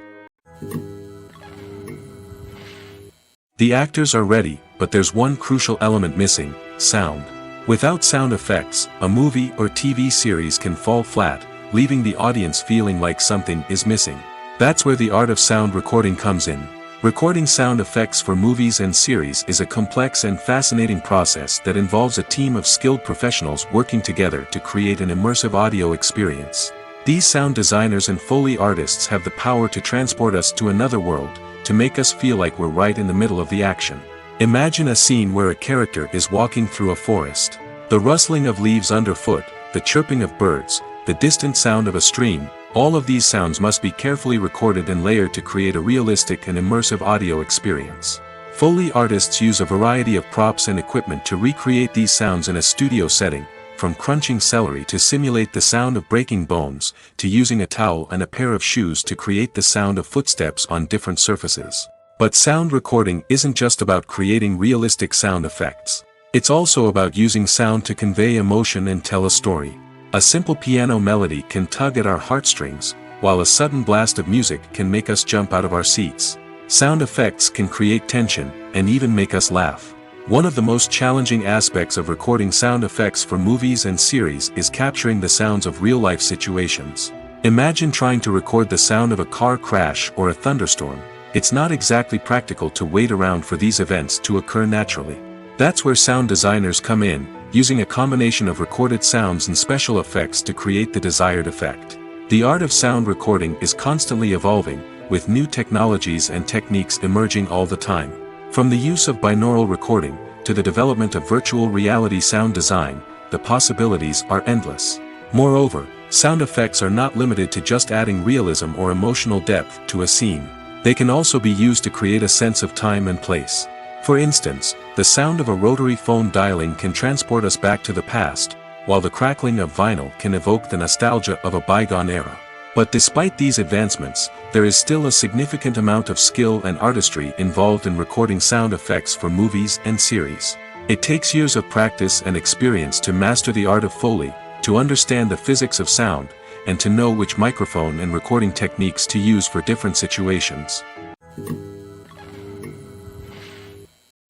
[SPEAKER 1] The actors are ready, but there's one crucial element missing: sound. Without sound effects, a movie or TV series can fall flat, leaving the audience feeling like something is missing. That's where the art of sound recording comes in. Recording sound effects for movies and series is a complex and fascinating process that involves a team of skilled professionals working together to create an immersive audio experience. These sound designers and Foley artists have the power to transport us to another world, to make us feel like we're right in the middle of the action. Imagine a scene where a character is walking through a forest. The rustling of leaves underfoot, the chirping of birds, the distant sound of a stream, all of these sounds must be carefully recorded and layered to create a realistic and immersive audio experience. Foley artists use a variety of props and equipment to recreate these sounds in a studio setting, from crunching celery to simulate the sound of breaking bones, to using a towel and a pair of shoes to create the sound of footsteps on different surfaces. But sound recording isn't just about creating realistic sound effects. It's also about using sound to convey emotion and tell a story. A simple piano melody can tug at our heartstrings, while a sudden blast of music can make us jump out of our seats. Sound effects can create tension, and even make us laugh. One of the most challenging aspects of recording sound effects for movies and series is capturing the sounds of real-life situations. Imagine trying to record the sound of a car crash or a thunderstorm. It's not exactly practical to wait around for these events to occur naturally. That's where sound designers come in, using a combination of recorded sounds and special effects to create the desired effect. The art of sound recording is constantly evolving, with new technologies and techniques emerging all the time. From the use of binaural recording, to the development of virtual reality sound design, the possibilities are endless. Moreover, sound effects are not limited to just adding realism or emotional depth to a scene. They can also be used to create a sense of time and place. For instance, the sound of a rotary phone dialing can transport us back to the past, while the crackling of vinyl can evoke the nostalgia of a bygone era. But despite these advancements, there is still a significant amount of skill and artistry involved in recording sound effects for movies and series. It takes years of practice and experience to master the art of Foley, to understand the physics of sound, and to know which microphone and recording techniques to use for different situations.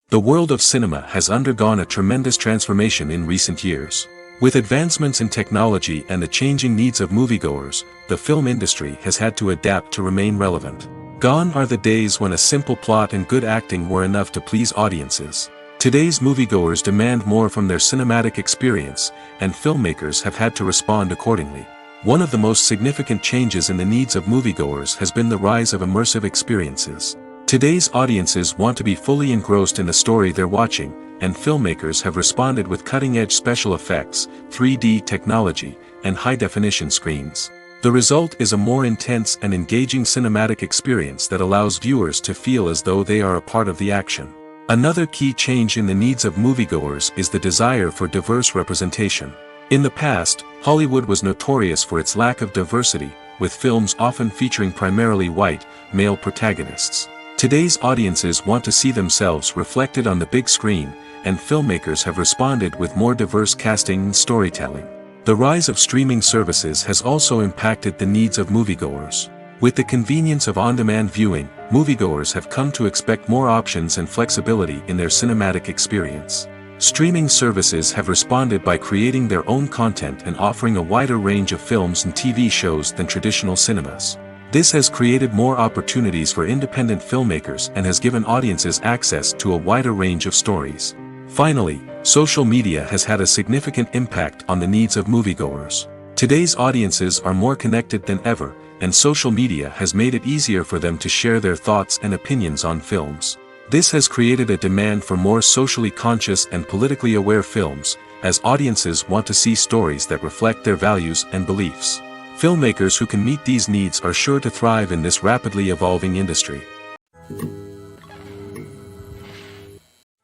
[SPEAKER 1] The world of cinema has undergone a tremendous transformation in recent years. With advancements in technology and the changing needs of moviegoers, the film industry has had to adapt to remain relevant. Gone are the days when a simple plot and good acting were enough to please audiences. Today's moviegoers demand more from their cinematic experience, and filmmakers have had to respond accordingly. One of the most significant changes in the needs of moviegoers has been the rise of immersive experiences. Today's audiences want to be fully engrossed in the story they're watching, and filmmakers have responded with cutting-edge special effects, 3D technology, and high-definition screens. The result is a more intense and engaging cinematic experience that allows viewers to feel as though they are a part of the action. Another key change in the needs of moviegoers is the desire for diverse representation. In the past, Hollywood was notorious for its lack of diversity, with films often featuring primarily white, male protagonists. Today's audiences want to see themselves reflected on the big screen, and filmmakers have responded with more diverse casting and storytelling. The rise of streaming services has also impacted the needs of moviegoers. With the convenience of on-demand viewing, moviegoers have come to expect more options and flexibility in their cinematic experience. Streaming services have responded by creating their own content and offering a wider range of films and TV shows than traditional cinemas. This has created more opportunities for independent filmmakers and has given audiences access to a wider range of stories. Finally, social media has had a significant impact on the needs of moviegoers. Today's audiences are more connected than ever, and social media has made it easier for them to share their thoughts and opinions on films. This has created a demand for more socially conscious and politically aware films, as audiences want to see stories that reflect their values and beliefs. Filmmakers who can meet these needs are sure to thrive in this rapidly evolving industry.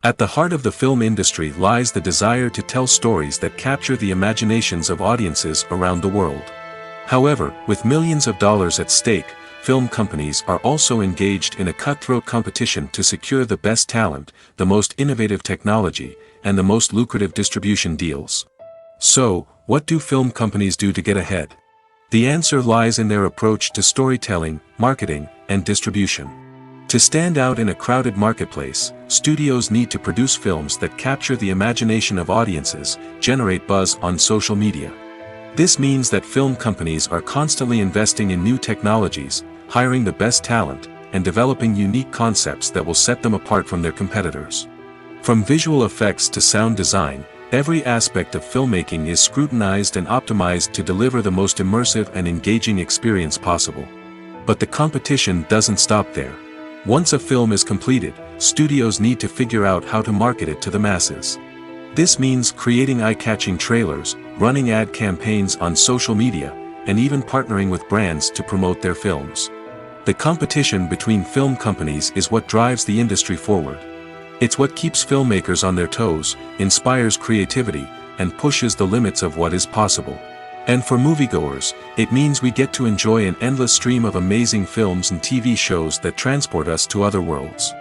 [SPEAKER 1] At the heart of the film industry lies the desire to tell stories that capture the imaginations of audiences around the world. However, with millions of dollars at stake, film companies are also engaged in a cutthroat competition to secure the best talent, the most innovative technology, and the most lucrative distribution deals. So, what do film companies do to get ahead? The answer lies in their approach to storytelling, marketing, and distribution. To stand out in a crowded marketplace, studios need to produce films that capture the imagination of audiences, generate buzz on social media. This means that film companies are constantly investing in new technologies, hiring the best talent, and developing unique concepts that will set them apart from their competitors. From visual effects to sound design, every aspect of filmmaking is scrutinized and optimized to deliver the most immersive and engaging experience possible. But the competition doesn't stop there. Once a film is completed, studios need to figure out how to market it to the masses. This means creating eye-catching trailers, running ad campaigns on social media, and even partnering with brands to promote their films. The competition between film companies is what drives the industry forward. It's what keeps filmmakers on their toes, inspires creativity, and pushes the limits of what is possible. And for moviegoers, it means we get to enjoy an endless stream of amazing films and TV shows that transport us to other worlds.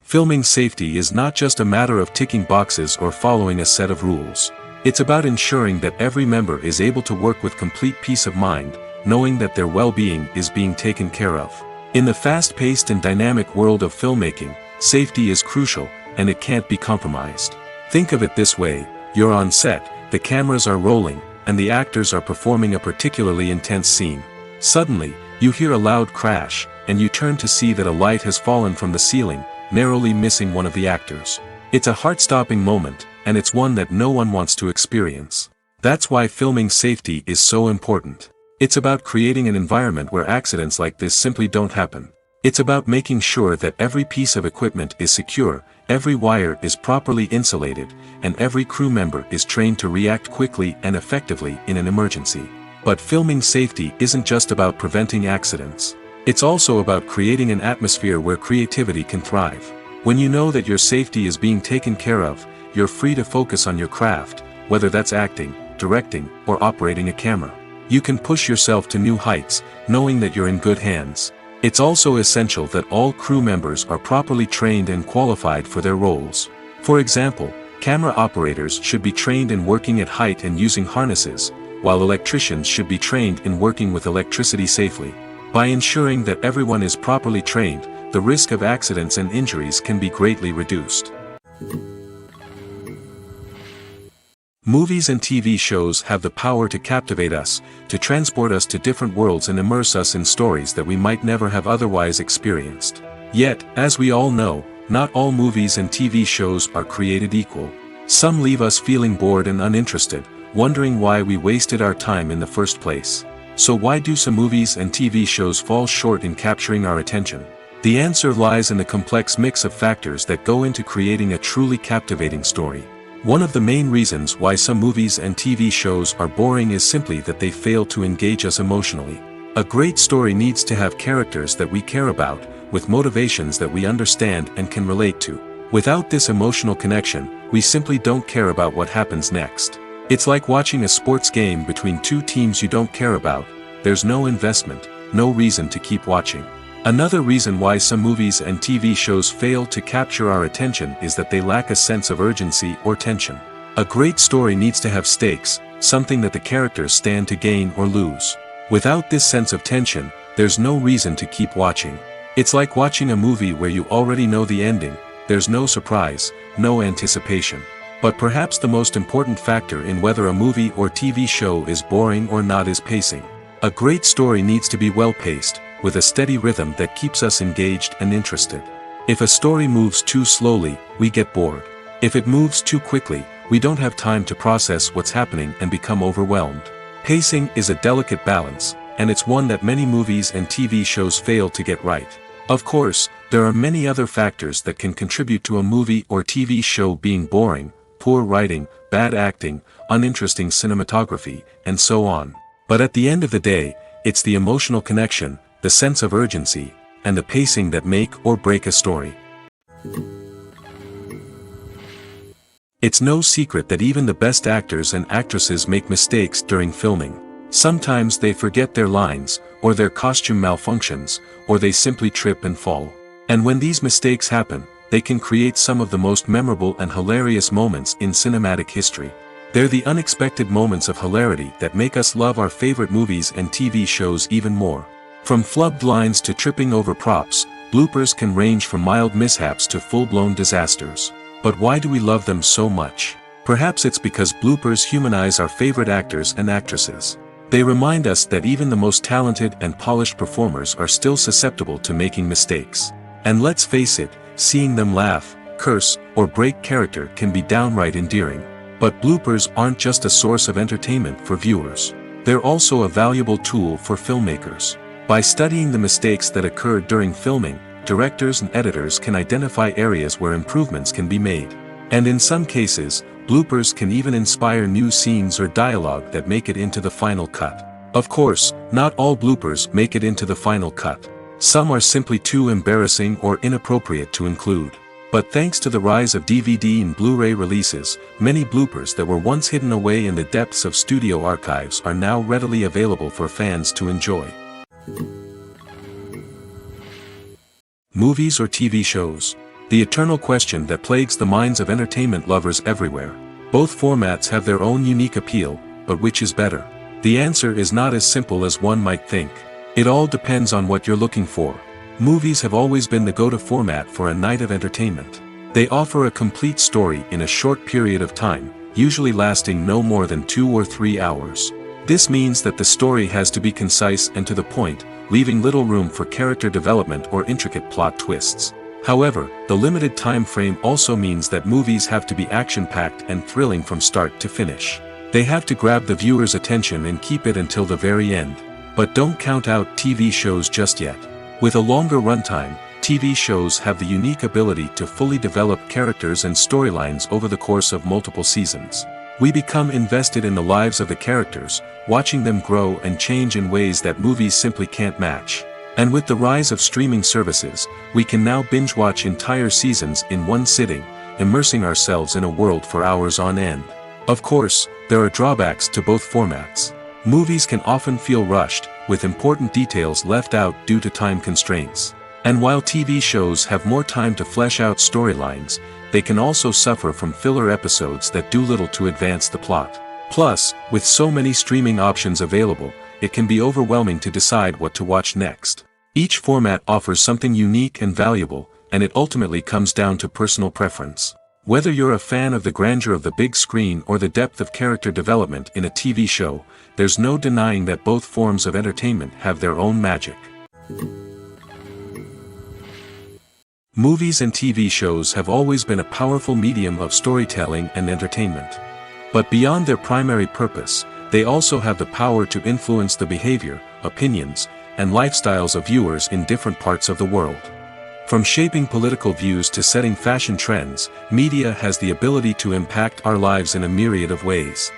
[SPEAKER 1] Filming safety is not just a matter of ticking boxes or following a set of rules. It's about ensuring that every member is able to work with complete peace of mind, knowing that their well-being is being taken care of. In the fast-paced and dynamic world of filmmaking, safety is crucial, and it can't be compromised. Think of it this way: you're on set, the cameras are rolling, and the actors are performing a particularly intense scene. Suddenly, you hear a loud crash, and you turn to see that a light has fallen from the ceiling, narrowly missing one of the actors. It's a heart-stopping moment, and it's one that no one wants to experience. That's why filming safety is so important. It's about creating an environment where accidents like this simply don't happen. It's about making sure that every piece of equipment is secure, every wire is properly insulated, and every crew member is trained to react quickly and effectively in an emergency. But filming safety isn't just about preventing accidents. It's also about creating an atmosphere where creativity can thrive. When you know that your safety is being taken care of, you're free to focus on your craft, whether that's acting, directing, or operating a camera. You can push yourself to new heights, knowing that you're in good hands. It's also essential that all crew members are properly trained and qualified for their roles. For example, camera operators should be trained in working at height and using harnesses, while electricians should be trained in working with electricity safely. By ensuring that everyone is properly trained, the risk of accidents and injuries can be greatly reduced. Movies and TV shows have the power to captivate us, to transport us to different worlds and immerse us in stories that we might never have otherwise experienced. Yet, as we all know, not all movies and TV shows are created equal. Some leave us feeling bored and uninterested, wondering why we wasted our time in the first place. So why do some movies and TV shows fall short in capturing our attention? The answer lies in the complex mix of factors that go into creating a truly captivating story. One of the main reasons why some movies and TV shows are boring is simply that they fail to engage us emotionally. A great story needs to have characters that we care about, with motivations that we understand and can relate to. Without this emotional connection, we simply don't care about what happens next. It's like watching a sports game between two teams you don't care about. There's no investment, no reason to keep watching. Another reason why some movies and TV shows fail to capture our attention is that they lack a sense of urgency or tension. A great story needs to have stakes, something that the characters stand to gain or lose. Without this sense of tension, there's no reason to keep watching. It's like watching a movie where you already know the ending. There's no surprise, no anticipation. But perhaps the most important factor in whether a movie or TV show is boring or not is pacing. A great story needs to be well-paced, with a steady rhythm that keeps us engaged and interested. If a story moves too slowly, we get bored. If it moves too quickly, we don't have time to process what's happening and become overwhelmed. Pacing is a delicate balance, and it's one that many movies and TV shows fail to get right. Of course, there are many other factors that can contribute to a movie or TV show being boring: poor writing, bad acting, uninteresting cinematography, and so on. But at the end of the day, it's the emotional connection, the sense of urgency, and the pacing that make or break a story. It's no secret that even the best actors and actresses make mistakes during filming. Sometimes they forget their lines, or their costume malfunctions, or they simply trip and fall. And when these mistakes happen, they can create some of the most memorable and hilarious moments in cinematic history. They're the unexpected moments of hilarity that make us love our favorite movies and TV shows even more. From flubbed lines to tripping over props, bloopers can range from mild mishaps to full-blown disasters. But why do we love them so much? Perhaps it's because bloopers humanize our favorite actors and actresses. They remind us that even the most talented and polished performers are still susceptible to making mistakes. And let's face it, seeing them laugh, curse, or break character can be downright endearing. But bloopers aren't just a source of entertainment for viewers. They're also a valuable tool for filmmakers. By studying the mistakes that occurred during filming, directors and editors can identify areas where improvements can be made. And in some cases, bloopers can even inspire new scenes or dialogue that make it into the final cut. Of course, not all bloopers make it into the final cut. Some are simply too embarrassing or inappropriate to include. But thanks to the rise of DVD and Blu-ray releases, many bloopers that were once hidden away in the depths of studio archives are now readily available for fans to enjoy. Movies or TV shows? The eternal question that plagues the minds of entertainment lovers everywhere. Both formats have their own unique appeal, but which is better? The answer is not as simple as one might think. It all depends on what you're looking for. Movies have always been the go-to format for a night of entertainment. They offer a complete story in a short period of time, usually lasting no more than 2 or 3 hours. This means that the story has to be concise and to the point, leaving little room for character development or intricate plot twists. However, the limited time frame also means that movies have to be action-packed and thrilling from start to finish. They have to grab the viewer's attention and keep it until the very end. But don't count out TV shows just yet. With a longer runtime, TV shows have the unique ability to fully develop characters and storylines over the course of multiple seasons. We become invested in the lives of the characters, watching them grow and change in ways that movies simply can't match. And with the rise of streaming services, we can now binge-watch entire seasons in one sitting, immersing ourselves in a world for hours on end. Of course, there are drawbacks to both formats. Movies can often feel rushed, with important details left out due to time constraints. And while TV shows have more time to flesh out storylines, they can also suffer from filler episodes that do little to advance the plot. Plus, with so many streaming options available, it can be overwhelming to decide what to watch next. Each format offers something unique and valuable, and it ultimately comes down to personal preference. Whether you're a fan of the grandeur of the big screen or the depth of character development in a TV show, there's no denying that both forms of entertainment have their own magic. Movies and TV shows have always been a powerful medium of storytelling and entertainment. But beyond their primary purpose, they also have the power to influence the behavior, opinions, and lifestyles of viewers in different parts of the world. From shaping political views to setting fashion trends, media has the ability to impact our lives in a myriad of ways.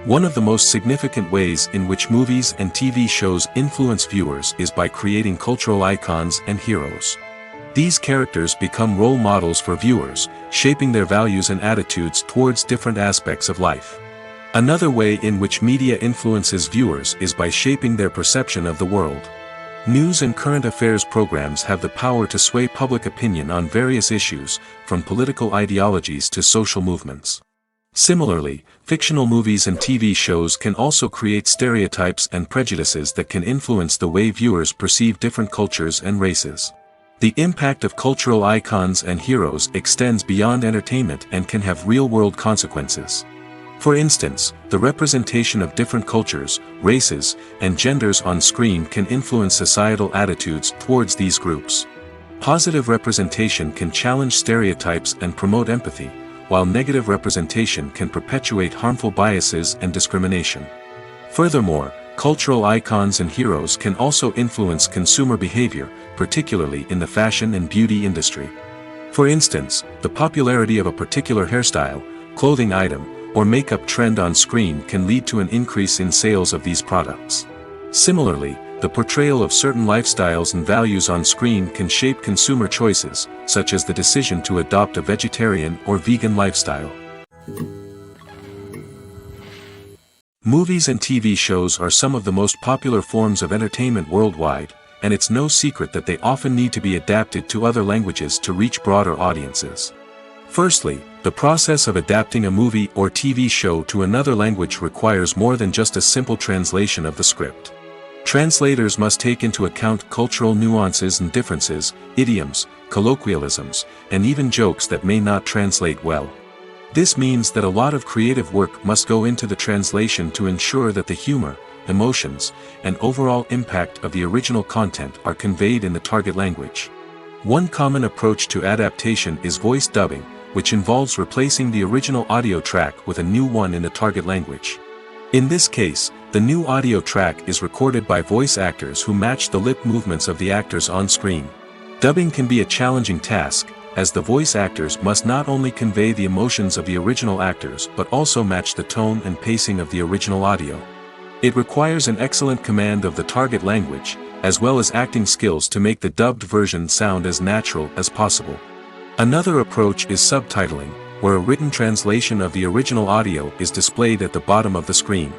[SPEAKER 1] One of the most significant ways in which movies and TV shows influence viewers is by creating cultural icons and heroes. These characters become role models for viewers, shaping their values and attitudes towards different aspects of life. Another way in which media influences viewers is by shaping their perception of the world. News and current affairs programs have the power to sway public opinion on various issues, from political ideologies to social movements. Similarly, fictional movies and TV shows can also create stereotypes and prejudices that can influence the way viewers perceive different cultures and races. The impact of cultural icons and heroes extends beyond entertainment and can have real-world consequences. For instance, the representation of different cultures, races, and genders on screen can influence societal attitudes towards these groups. Positive representation can challenge stereotypes and promote empathy, while negative representation can perpetuate harmful biases and discrimination. Furthermore, Cultural icons and heroes can also influence consumer behavior, particularly in the fashion and beauty industry. For instance, the popularity of a particular hairstyle, clothing item, or makeup trend on screen can lead to an increase in sales of these products. Similarly, the portrayal of certain lifestyles and values on screen can shape consumer choices, such as the decision to adopt a vegetarian or vegan lifestyle. Movies and TV shows are some of the most popular forms of entertainment worldwide, and it's no secret that they often need to be adapted to other languages to reach broader audiences. Firstly, the process of adapting a movie or TV show to another language requires more than just a simple translation of the script. Translators must take into account cultural nuances and differences, idioms, colloquialisms, and even jokes that may not translate well. This means that a lot of creative work must go into the translation to ensure that the humor, emotions, and overall impact of the original content are conveyed in the target language. One common approach to adaptation is voice dubbing, which involves replacing the original audio track with a new one in the target language. In this case, the new audio track is recorded by voice actors who match the lip movements of the actors on screen. Dubbing can be a challenging task, as the voice actors must not only convey the emotions of the original actors but also match the tone and pacing of the original audio. It requires an excellent command of the target language, as well as acting skills to make the dubbed version sound as natural as possible. Another approach is subtitling, where a written translation of the original audio is displayed at the bottom of the screen.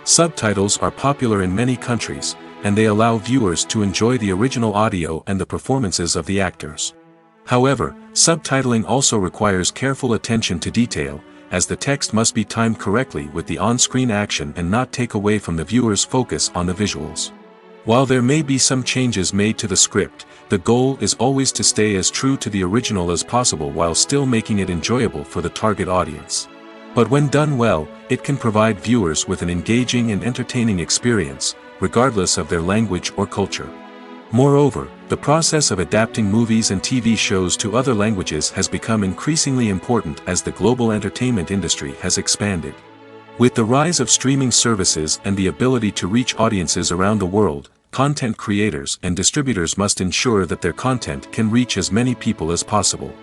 [SPEAKER 1] Subtitles are popular in many countries, and they allow viewers to enjoy the original audio and the performances of the actors. However, subtitling also requires careful attention to detail, as the text must be timed correctly with the on-screen action and not take away from the viewer's focus on the visuals. While there may be some changes made to the script, the goal is always to stay as true to the original as possible while still making it enjoyable for the target audience. But when done well, it can provide viewers with an engaging and entertaining experience, regardless of their language or culture. Moreover, the process of adapting movies and TV shows to other languages has become increasingly important as the global entertainment industry has expanded. With the rise of streaming services and the ability to reach audiences around the world, content creators and distributors must ensure that their content can reach as many people as possible.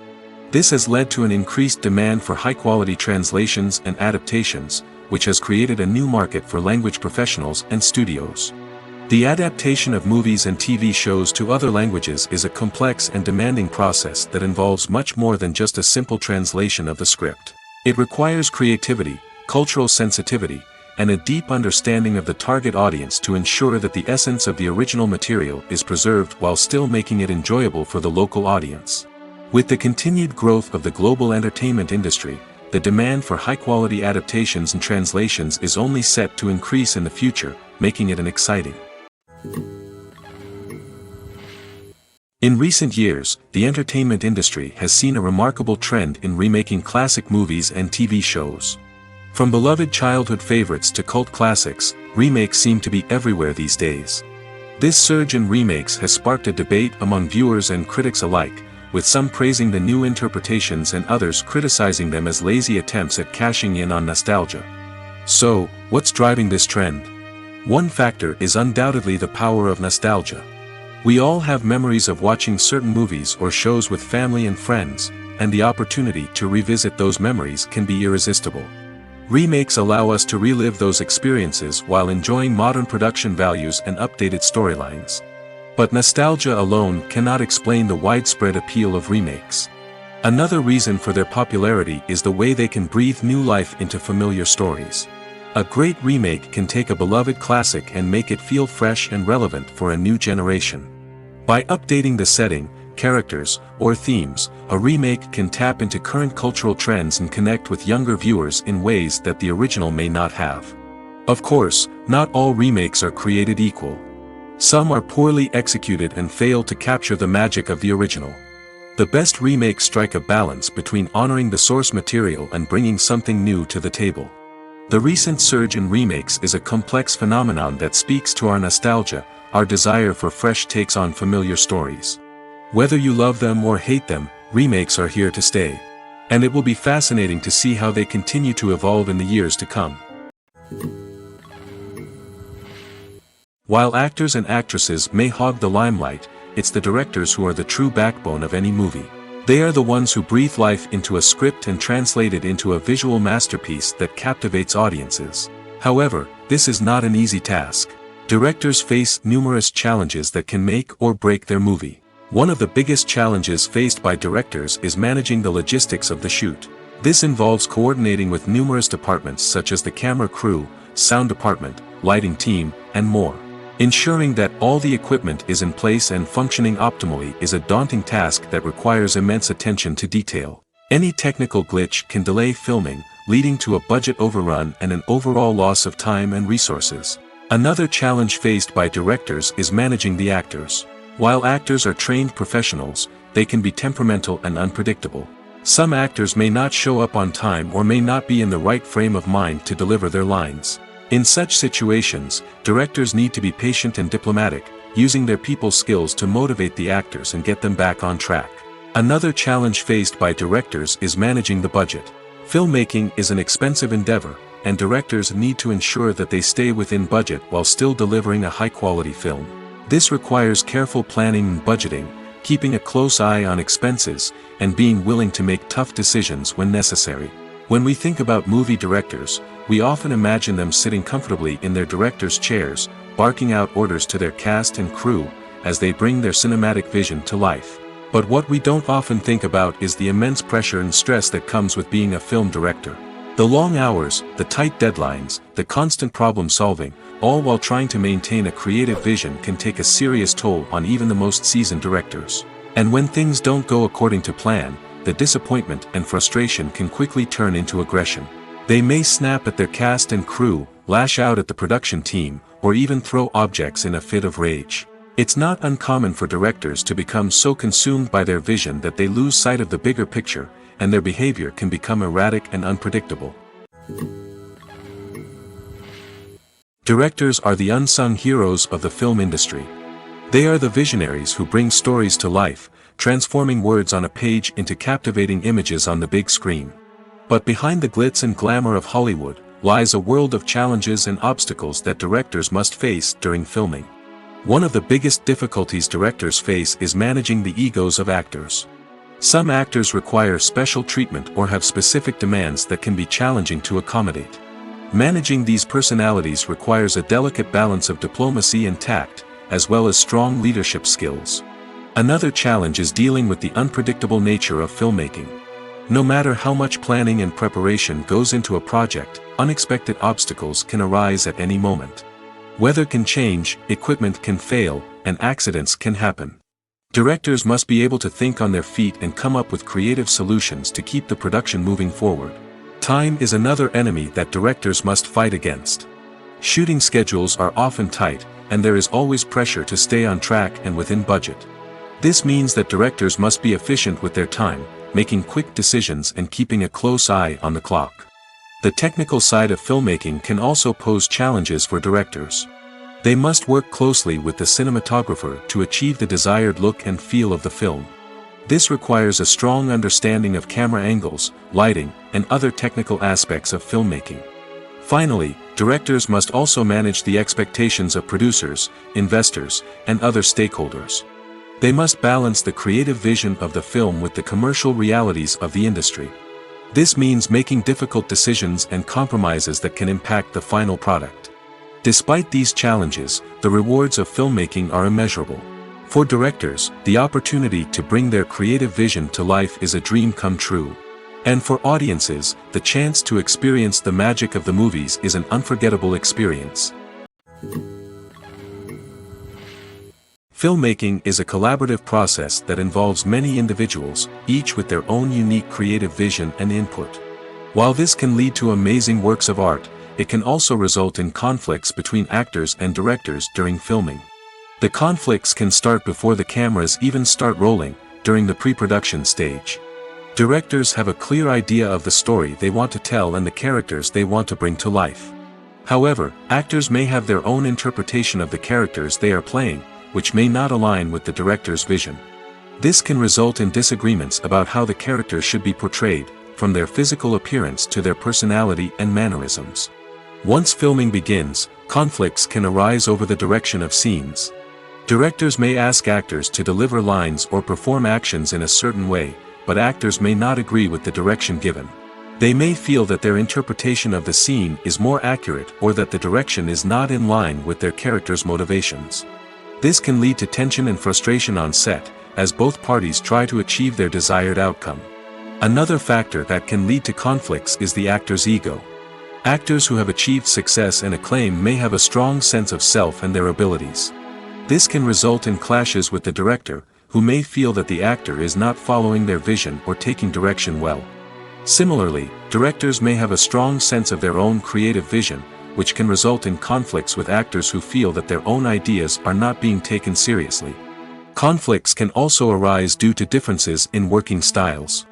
[SPEAKER 1] This has led to an increased demand for high-quality translations and adaptations, which has created a new market for language professionals and studios. The adaptation of movies and TV shows to other languages is a complex and demanding process that involves much more than just a simple translation of the script. It requires creativity, cultural sensitivity, and a deep understanding of the target audience to ensure that the essence of the original material is preserved while still making it enjoyable for the local audience. With the continued growth of the global entertainment industry, the demand for high-quality adaptations and translations is only set to increase in the future, making it an exciting. In recent years, the entertainment industry has seen a remarkable trend in remaking classic movies and TV shows. From beloved childhood favorites to cult classics, remakes seem to be everywhere these days. This surge in remakes has sparked a debate among viewers and critics alike, with some praising the new interpretations and others criticizing them as lazy attempts at cashing in on nostalgia. So, what's driving this trend? One factor is undoubtedly the power of nostalgia. We all have memories of watching certain movies or shows with family and friends, and the opportunity to revisit those memories can be irresistible. Remakes allow us to relive those experiences while enjoying modern production values and updated storylines. But nostalgia alone cannot explain the widespread appeal of remakes. Another reason for their popularity is the way they can breathe new life into familiar stories. A great remake can take a beloved classic and make it feel fresh and relevant for a new generation. By updating the setting, characters, or themes, a remake can tap into current cultural trends and connect with younger viewers in ways that the original may not have. Of course, not all remakes are created equal. Some are poorly executed and fail to capture the magic of the original. The best remakes strike a balance between honoring the source material and bringing something new to the table. The recent surge in remakes is a complex phenomenon that speaks to our nostalgia, our desire for fresh takes on familiar stories. Whether you love them or hate them, remakes are here to stay. And it will be fascinating to see how they continue to evolve in the years to come. While actors and actresses may hog the limelight, it's the directors who are the true backbone of any movie. They are the ones who breathe life into a script and translate it into a visual masterpiece that captivates audiences. However, this is not an easy task. Directors face numerous challenges that can make or break their movie. One of the biggest challenges faced by directors is managing the logistics of the shoot. This involves coordinating with numerous departments such as the camera crew, sound department, lighting team, and more. Ensuring that all the equipment is in place and functioning optimally is a daunting task that requires immense attention to detail. Any technical glitch can delay filming, leading to a budget overrun and an overall loss of time and resources. Another challenge faced by directors is managing the actors. While actors are trained professionals, they can be temperamental and unpredictable. Some actors may not show up on time or may not be in the right frame of mind to deliver their lines. In such situations, directors need to be patient and diplomatic, using their people skills to motivate the actors and get them back on track. Another challenge faced by directors is managing the budget. Filmmaking is an expensive endeavor, and directors need to ensure that they stay within budget while still delivering a high-quality film. This requires careful planning and budgeting, keeping a close eye on expenses, and being willing to make tough decisions when necessary. When we think about movie directors, we often imagine them sitting comfortably in their director's chairs, barking out orders to their cast and crew, as they bring their cinematic vision to life. But what we don't often think about is the immense pressure and stress that comes with being a film director. The long hours, the tight deadlines, the constant problem solving, all while trying to maintain a creative vision can take a serious toll on even the most seasoned directors. And when things don't go according to plan, the disappointment and frustration can quickly turn into aggression. They may snap at their cast and crew, lash out at the production team, or even throw objects in a fit of rage. It's not uncommon for directors to become so consumed by their vision that they lose sight of the bigger picture, and their behavior can become erratic and unpredictable. Directors are the unsung heroes of the film industry. They are the visionaries who bring stories to life, transforming words on a page into captivating images on the big screen. But behind the glitz and glamour of Hollywood, lies a world of challenges and obstacles that directors must face during filming. One of the biggest difficulties directors face is managing the egos of actors. Some actors require special treatment or have specific demands that can be challenging to accommodate. Managing these personalities requires a delicate balance of diplomacy and tact, as well as strong leadership skills. Another challenge is dealing with the unpredictable nature of filmmaking. No matter how much planning and preparation goes into a project, unexpected obstacles can arise at any moment. Weather can change, equipment can fail, and accidents can happen. Directors must be able to think on their feet and come up with creative solutions to keep the production moving forward. Time is another enemy that directors must fight against. Shooting schedules are often tight, and there is always pressure to stay on track and within budget. This means that directors must be efficient with their time, making quick decisions and keeping a close eye on the clock. The technical side of filmmaking can also pose challenges for directors. They must work closely with the cinematographer to achieve the desired look and feel of the film. This requires a strong understanding of camera angles, lighting, and other technical aspects of filmmaking. Finally, directors must also manage the expectations of producers, investors, and other stakeholders. They must balance the creative vision of the film with the commercial realities of the industry. This means making difficult decisions and compromises that can impact the final product. Despite these challenges, the rewards of filmmaking are immeasurable. For directors, the opportunity to bring their creative vision to life is a dream come true. And for audiences, the chance to experience the magic of the movies is an unforgettable experience. Filmmaking is a collaborative process that involves many individuals, each with their own unique creative vision and input. While this can lead to amazing works of art, it can also result in conflicts between actors and directors during filming. The conflicts can start before the cameras even start rolling, during the pre-production stage. Directors have a clear idea of the story they want to tell and the characters they want to bring to life. However, actors may have their own interpretation of the characters they are playing, which may not align with the director's vision. This can result in disagreements about how the characters should be portrayed, from their physical appearance to their personality and mannerisms. Once filming begins, Conflicts can arise over the direction of scenes. Directors may ask actors to deliver lines or perform actions in a certain way, but actors may not agree with the direction given. They may feel that their interpretation of the scene is more accurate or that the direction is not in line with their character's motivations. This can lead to tension and frustration on set, as both parties try to achieve their desired outcome. Another factor that can lead to conflicts is the actor's ego. Actors who have achieved success and acclaim may have a strong sense of self and their abilities. This can result in clashes with the director, who may feel that the actor is not following their vision or taking direction well. Similarly, directors may have a strong sense of their own creative vision, which can result in conflicts with actors who feel that their own ideas are not being taken seriously. Conflicts can also arise due to differences in working styles.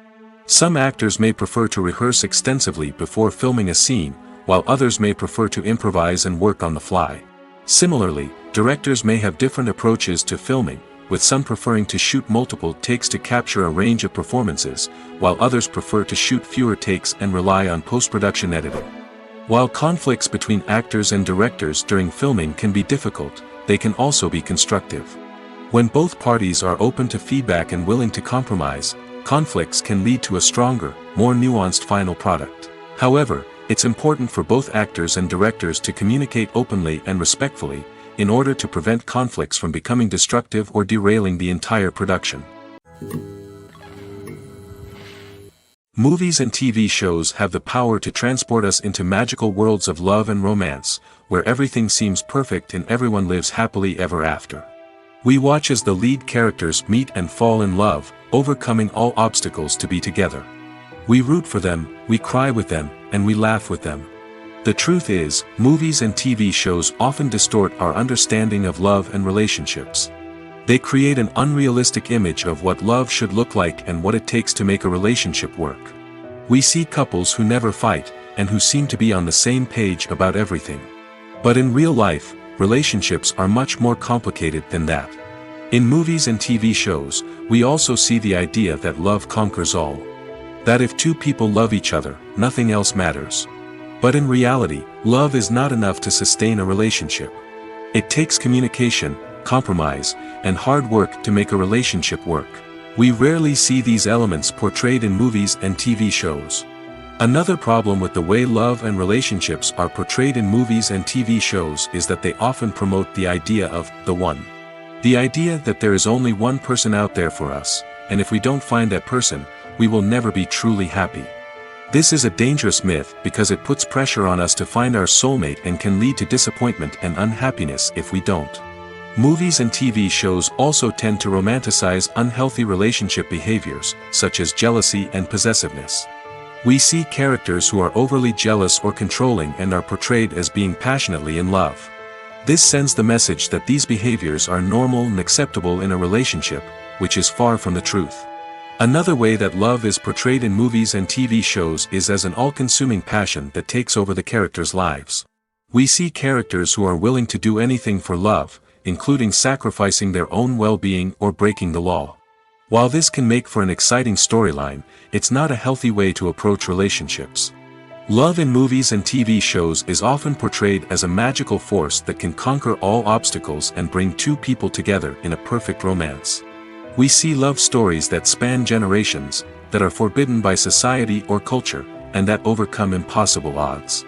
[SPEAKER 1] Some actors may prefer to rehearse extensively before filming a scene, while others may prefer to improvise and work on the fly. Similarly, directors may have different approaches to filming, with some preferring to shoot multiple takes to capture a range of performances, while others prefer to shoot fewer takes and rely on post-production editing. While conflicts between actors and directors during filming can be difficult, they can also be constructive. When both parties are open to feedback and willing to compromise, conflicts can lead to a stronger, more nuanced final product. However, it's important for both actors and directors to communicate openly and respectfully, in order to prevent conflicts from becoming destructive or derailing the entire production. Movies and TV shows have the power to transport us into magical worlds of love and romance, where everything seems perfect and everyone lives happily ever after. We watch as the lead characters meet and fall in love, overcoming all obstacles to be together. We root for them, we cry with them, and we laugh with them. The truth is, movies and TV shows often distort our understanding of love and relationships. They create an unrealistic image of what love should look like and what it takes to make a relationship work. We see couples who never fight, and who seem to be on the same page about everything. But in real life, relationships are much more complicated than that. In movies and TV shows, we also see the idea that love conquers all. That if two people love each other, nothing else matters. But in reality, love is not enough to sustain a relationship. It takes communication, compromise, and hard work to make a relationship work. We rarely see these elements portrayed in movies and TV shows. Another problem with the way love and relationships are portrayed in movies and TV shows is that they often promote the idea of the one. The idea that there is only one person out there for us, and if we don't find that person, we will never be truly happy. This is a dangerous myth because it puts pressure on us to find our soulmate and can lead to disappointment and unhappiness if we don't. Movies and TV shows also tend to romanticize unhealthy relationship behaviors, such as jealousy and possessiveness. We see characters who are overly jealous or controlling and are portrayed as being passionately in love. This sends the message that these behaviors are normal and acceptable in a relationship, which is far from the truth. Another way that love is portrayed in movies and TV shows is as an all-consuming passion that takes over the characters' lives. We see characters who are willing to do anything for love, including sacrificing their own well-being or breaking the law. While this can make for an exciting storyline, it's not a healthy way to approach relationships. Love in movies and TV shows is often portrayed as a magical force that can conquer all obstacles and bring two people together in a perfect romance. We see love stories that span generations, that are forbidden by society or culture, and that overcome impossible odds.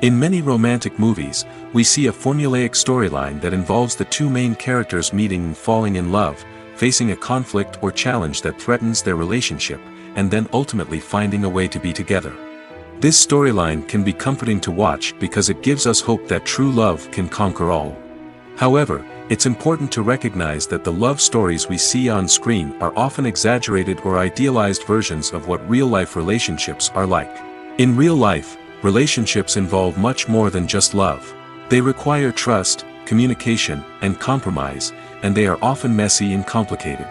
[SPEAKER 1] In many romantic movies, we see a formulaic storyline that involves the two main characters meeting and falling in love, facing a conflict or challenge that threatens their relationship, and then ultimately finding a way to be together. This storyline can be comforting to watch because it gives us hope that true love can conquer all. However, it's important to recognize that the love stories we see on screen are often exaggerated or idealized versions of what real-life relationships are like. In real life, relationships involve much more than just love. They require trust, communication, and compromise, and they are often messy and complicated.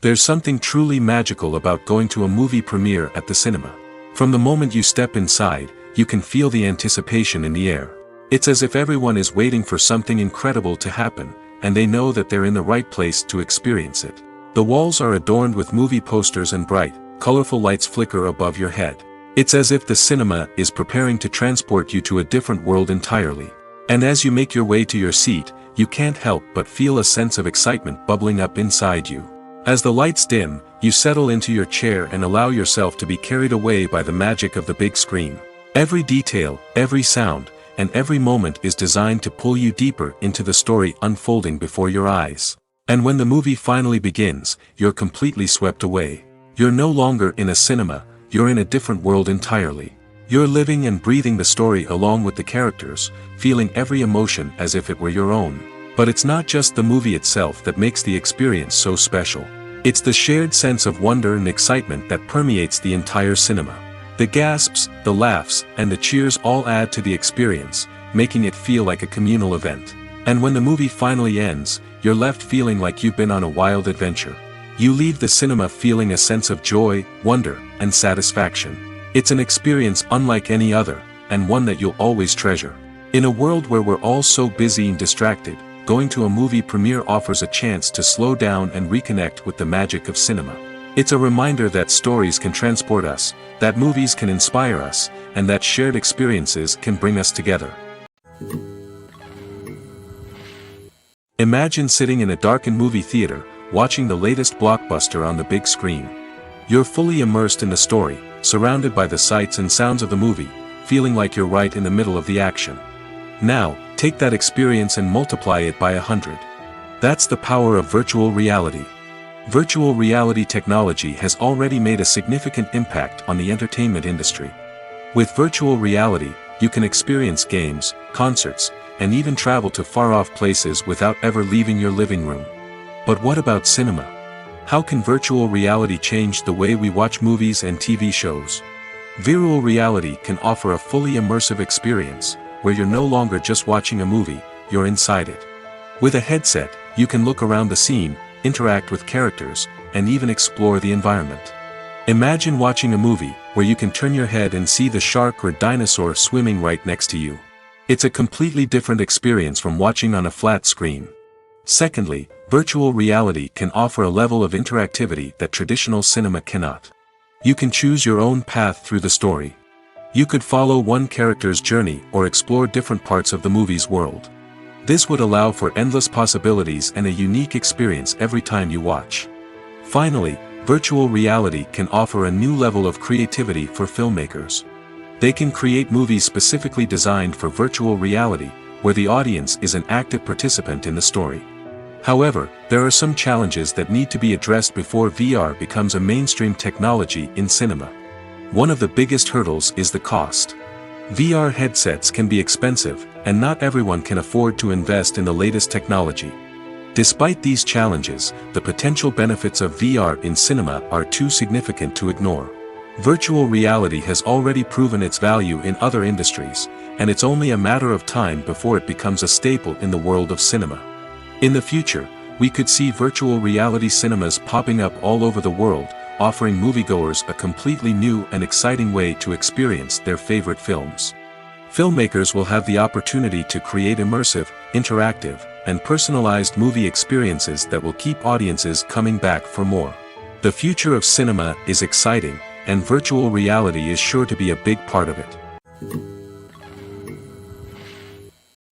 [SPEAKER 1] There's something truly magical about going to a movie premiere at the cinema. From the moment you step inside, you can feel the anticipation in the air. It's as if everyone is waiting for something incredible to happen, and they know that they're in the right place to experience it. The walls are adorned with movie posters and bright, colorful lights flicker above your head. It's as if the cinema is preparing to transport you to a different world entirely. And as you make your way to your seat, you can't help but feel a sense of excitement bubbling up inside you. As the lights dim, you settle into your chair and allow yourself to be carried away by the magic of the big screen. Every detail, every sound, and every moment is designed to pull you deeper into the story unfolding before your eyes. And when the movie finally begins, you're completely swept away. You're no longer in a cinema, you're in a different world entirely. You're living and breathing the story along with the characters, feeling every emotion as if it were your own. But it's not just the movie itself that makes the experience so special. It's the shared sense of wonder and excitement that permeates the entire cinema. The gasps, the laughs, and the cheers all add to the experience, making it feel like a communal event. And when the movie finally ends, you're left feeling like you've been on a wild adventure. You leave the cinema feeling a sense of joy, wonder, and satisfaction. It's an experience unlike any other, and one that you'll always treasure. In a world where we're all so busy and distracted, going to a movie premiere offers a chance to slow down and reconnect with the magic of cinema. It's a reminder that stories can transport us, that movies can inspire us, and that shared experiences can bring us together. Imagine sitting in a darkened movie theater, watching the latest blockbuster on the big screen. You're fully immersed in the story, surrounded by the sights and sounds of the movie, feeling like you're right in the middle of the action. Now, take that experience and multiply it by 100. That's the power of virtual reality. Virtual reality technology has already made a significant impact on the entertainment industry. With virtual reality, you can experience games, concerts, and even travel to far-off places without ever leaving your living room. But what about cinema? How can virtual reality change the way we watch movies and TV shows? Virtual reality can offer a fully immersive experience, where you're no longer just watching a movie, you're inside it. With a headset, you can look around the scene, interact with characters, and even explore the environment. Imagine watching a movie where you can turn your head and see the shark or dinosaur swimming right next to you. It's a completely different experience from watching on a flat screen. Secondly, virtual reality can offer a level of interactivity that traditional cinema cannot. You can choose your own path through the story. You could follow one character's journey or explore different parts of the movie's world. This would allow for endless possibilities and a unique experience every time you watch. Finally, virtual reality can offer a new level of creativity for filmmakers. They can create movies specifically designed for virtual reality, where the audience is an active participant in the story. However, there are some challenges that need to be addressed before VR becomes a mainstream technology in cinema. One of the biggest hurdles is the cost. VR headsets can be expensive, and not everyone can afford to invest in the latest technology. Despite these challenges, the potential benefits of VR in cinema are too significant to ignore. Virtual reality has already proven its value in other industries, and it's only a matter of time before it becomes a staple in the world of cinema. In the future, we could see virtual reality cinemas popping up all over the world, offering moviegoers a completely new and exciting way to experience their favorite films. Filmmakers will have the opportunity to create immersive, interactive, and personalized movie experiences that will keep audiences coming back for more. The future of cinema is exciting, and virtual reality is sure to be a big part of it.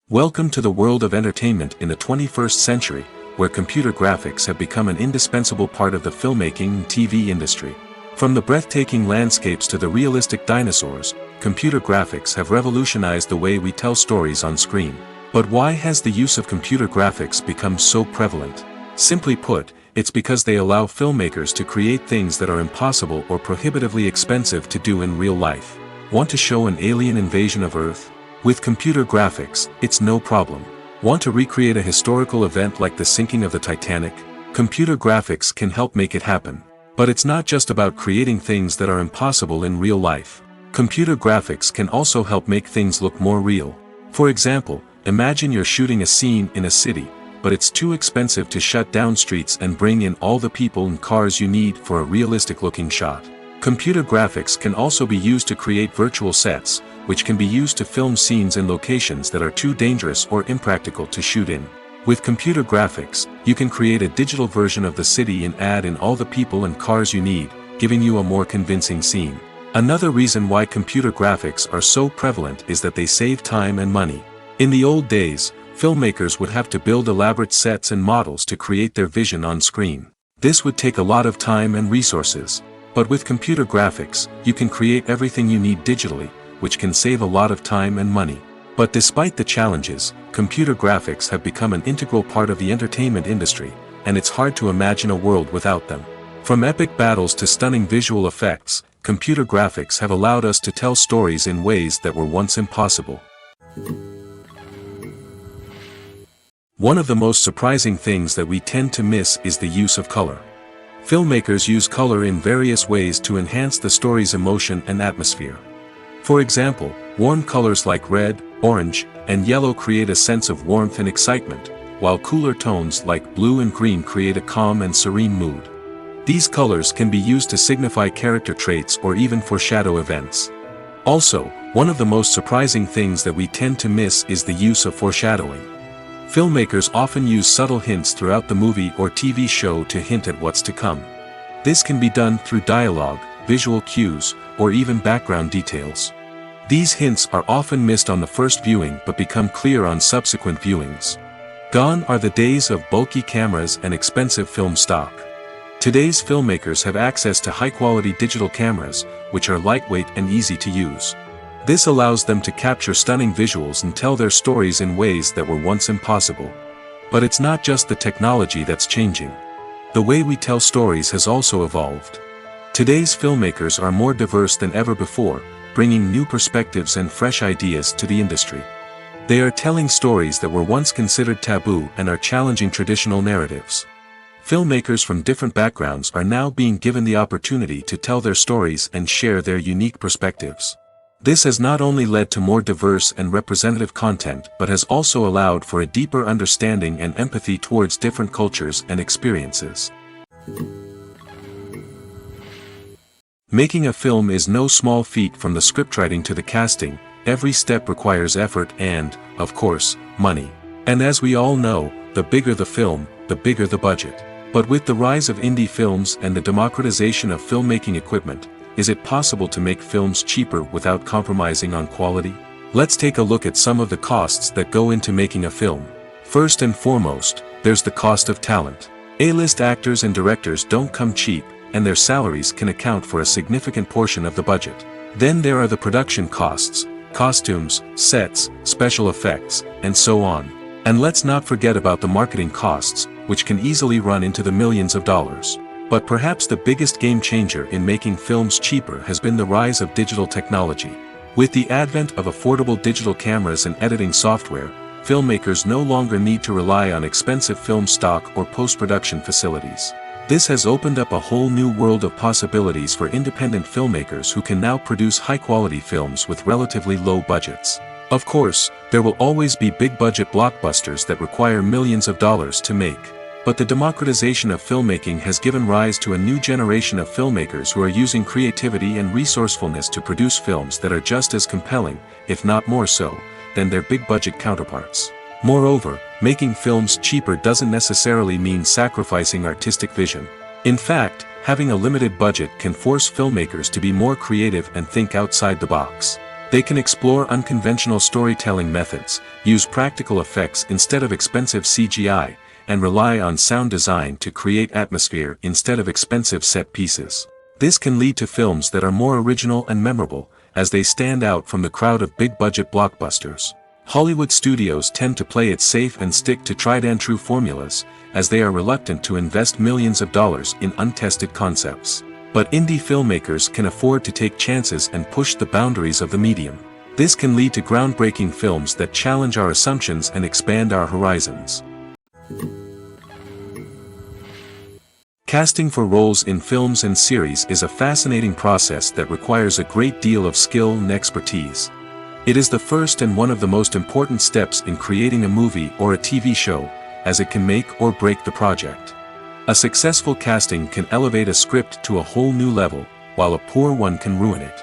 [SPEAKER 1] Welcome to the world of entertainment in the 21st century, where computer graphics have become an indispensable part of the filmmaking and TV industry. From the breathtaking landscapes to the realistic dinosaurs, computer graphics have revolutionized the way we tell stories on screen. But why has the use of computer graphics become so prevalent? Simply put, it's because they allow filmmakers to create things that are impossible or prohibitively expensive to do in real life. Want to show an alien invasion of Earth? With computer graphics, it's no problem. Want to recreate a historical event like the sinking of the Titanic? Computer graphics can help make it happen. But it's not just about creating things that are impossible in real life. Computer graphics can also help make things look more real. For example, imagine you're shooting a scene in a city, but it's too expensive to shut down streets and bring in all the people and cars you need for a realistic-looking shot. Computer graphics can also be used to create virtual sets, which can be used to film scenes in locations that are too dangerous or impractical to shoot in. With computer graphics, you can create a digital version of the city and add in all the people and cars you need, giving you a more convincing scene. Another reason why computer graphics are so prevalent is that they save time and money. In the old days, filmmakers would have to build elaborate sets and models to create their vision on screen. This would take a lot of time and resources. But with computer graphics, you can create everything you need digitally, which can save a lot of time and money. But despite the challenges, computer graphics have become an integral part of the entertainment industry, and it's hard to imagine a world without them. From epic battles to stunning visual effects, computer graphics have allowed us to tell stories in ways that were once impossible. One of the most surprising things that we tend to miss is the use of color. Filmmakers use color in various ways to enhance the story's emotion and atmosphere. For example, warm colors like red, orange, and yellow create a sense of warmth and excitement, while cooler tones like blue and green create a calm and serene mood. These colors can be used to signify character traits or even foreshadow events. Also, one of the most surprising things that we tend to miss is the use of foreshadowing. Filmmakers often use subtle hints throughout the movie or TV show to hint at what's to come. This can be done through dialogue, visual cues, or even background details. These hints are often missed on the first viewing but become clear on subsequent viewings. Gone are the days of bulky cameras and expensive film stock. Today's filmmakers have access to high-quality digital cameras, which are lightweight and easy to use. This allows them to capture stunning visuals and tell their stories in ways that were once impossible. But it's not just the technology that's changing. The way we tell stories has also evolved. Today's filmmakers are more diverse than ever before, bringing new perspectives and fresh ideas to the industry. They are telling stories that were once considered taboo and are challenging traditional narratives. Filmmakers from different backgrounds are now being given the opportunity to tell their stories and share their unique perspectives. This has not only led to more diverse and representative content but has also allowed for a deeper understanding and empathy towards different cultures and experiences. Making a film is no small feat. From the scriptwriting to the casting, every step requires effort and, of course, money. And as we all know, the bigger the film, the bigger the budget. But with the rise of indie films and the democratization of filmmaking equipment, is it possible to make films cheaper without compromising on quality? Let's take a look at some of the costs that go into making a film. First and foremost, there's the cost of talent. A-list actors and directors don't come cheap, and their salaries can account for a significant portion of the budget. Then there are the production costs, costumes, sets, special effects, and so on. And let's not forget about the marketing costs, which can easily run into the millions of dollars. But perhaps the biggest game changer in making films cheaper has been the rise of digital technology. With the advent of affordable digital cameras and editing software, filmmakers no longer need to rely on expensive film stock or post-production facilities. This has opened up a whole new world of possibilities for independent filmmakers who can now produce high-quality films with relatively low budgets. Of course, there will always be big-budget blockbusters that require millions of dollars to make. But the democratization of filmmaking has given rise to a new generation of filmmakers who are using creativity and resourcefulness to produce films that are just as compelling, if not more so, than their big-budget counterparts. Moreover, making films cheaper doesn't necessarily mean sacrificing artistic vision. In fact, having a limited budget can force filmmakers to be more creative and think outside the box. They can explore unconventional storytelling methods, use practical effects instead of expensive CGI, and rely on sound design to create atmosphere instead of expensive set pieces. This can lead to films that are more original and memorable, as they stand out from the crowd of big-budget blockbusters. Hollywood studios tend to play it safe and stick to tried-and-true formulas, as they are reluctant to invest millions of dollars in untested concepts. But indie filmmakers can afford to take chances and push the boundaries of the medium. This can lead to groundbreaking films that challenge our assumptions and expand our horizons. Casting for roles in films and series is a fascinating process that requires a great deal of skill and expertise. It is the first and one of the most important steps in creating a movie or a TV show, as it can make or break the project. A successful casting can elevate a script to a whole new level, while a poor one can ruin it.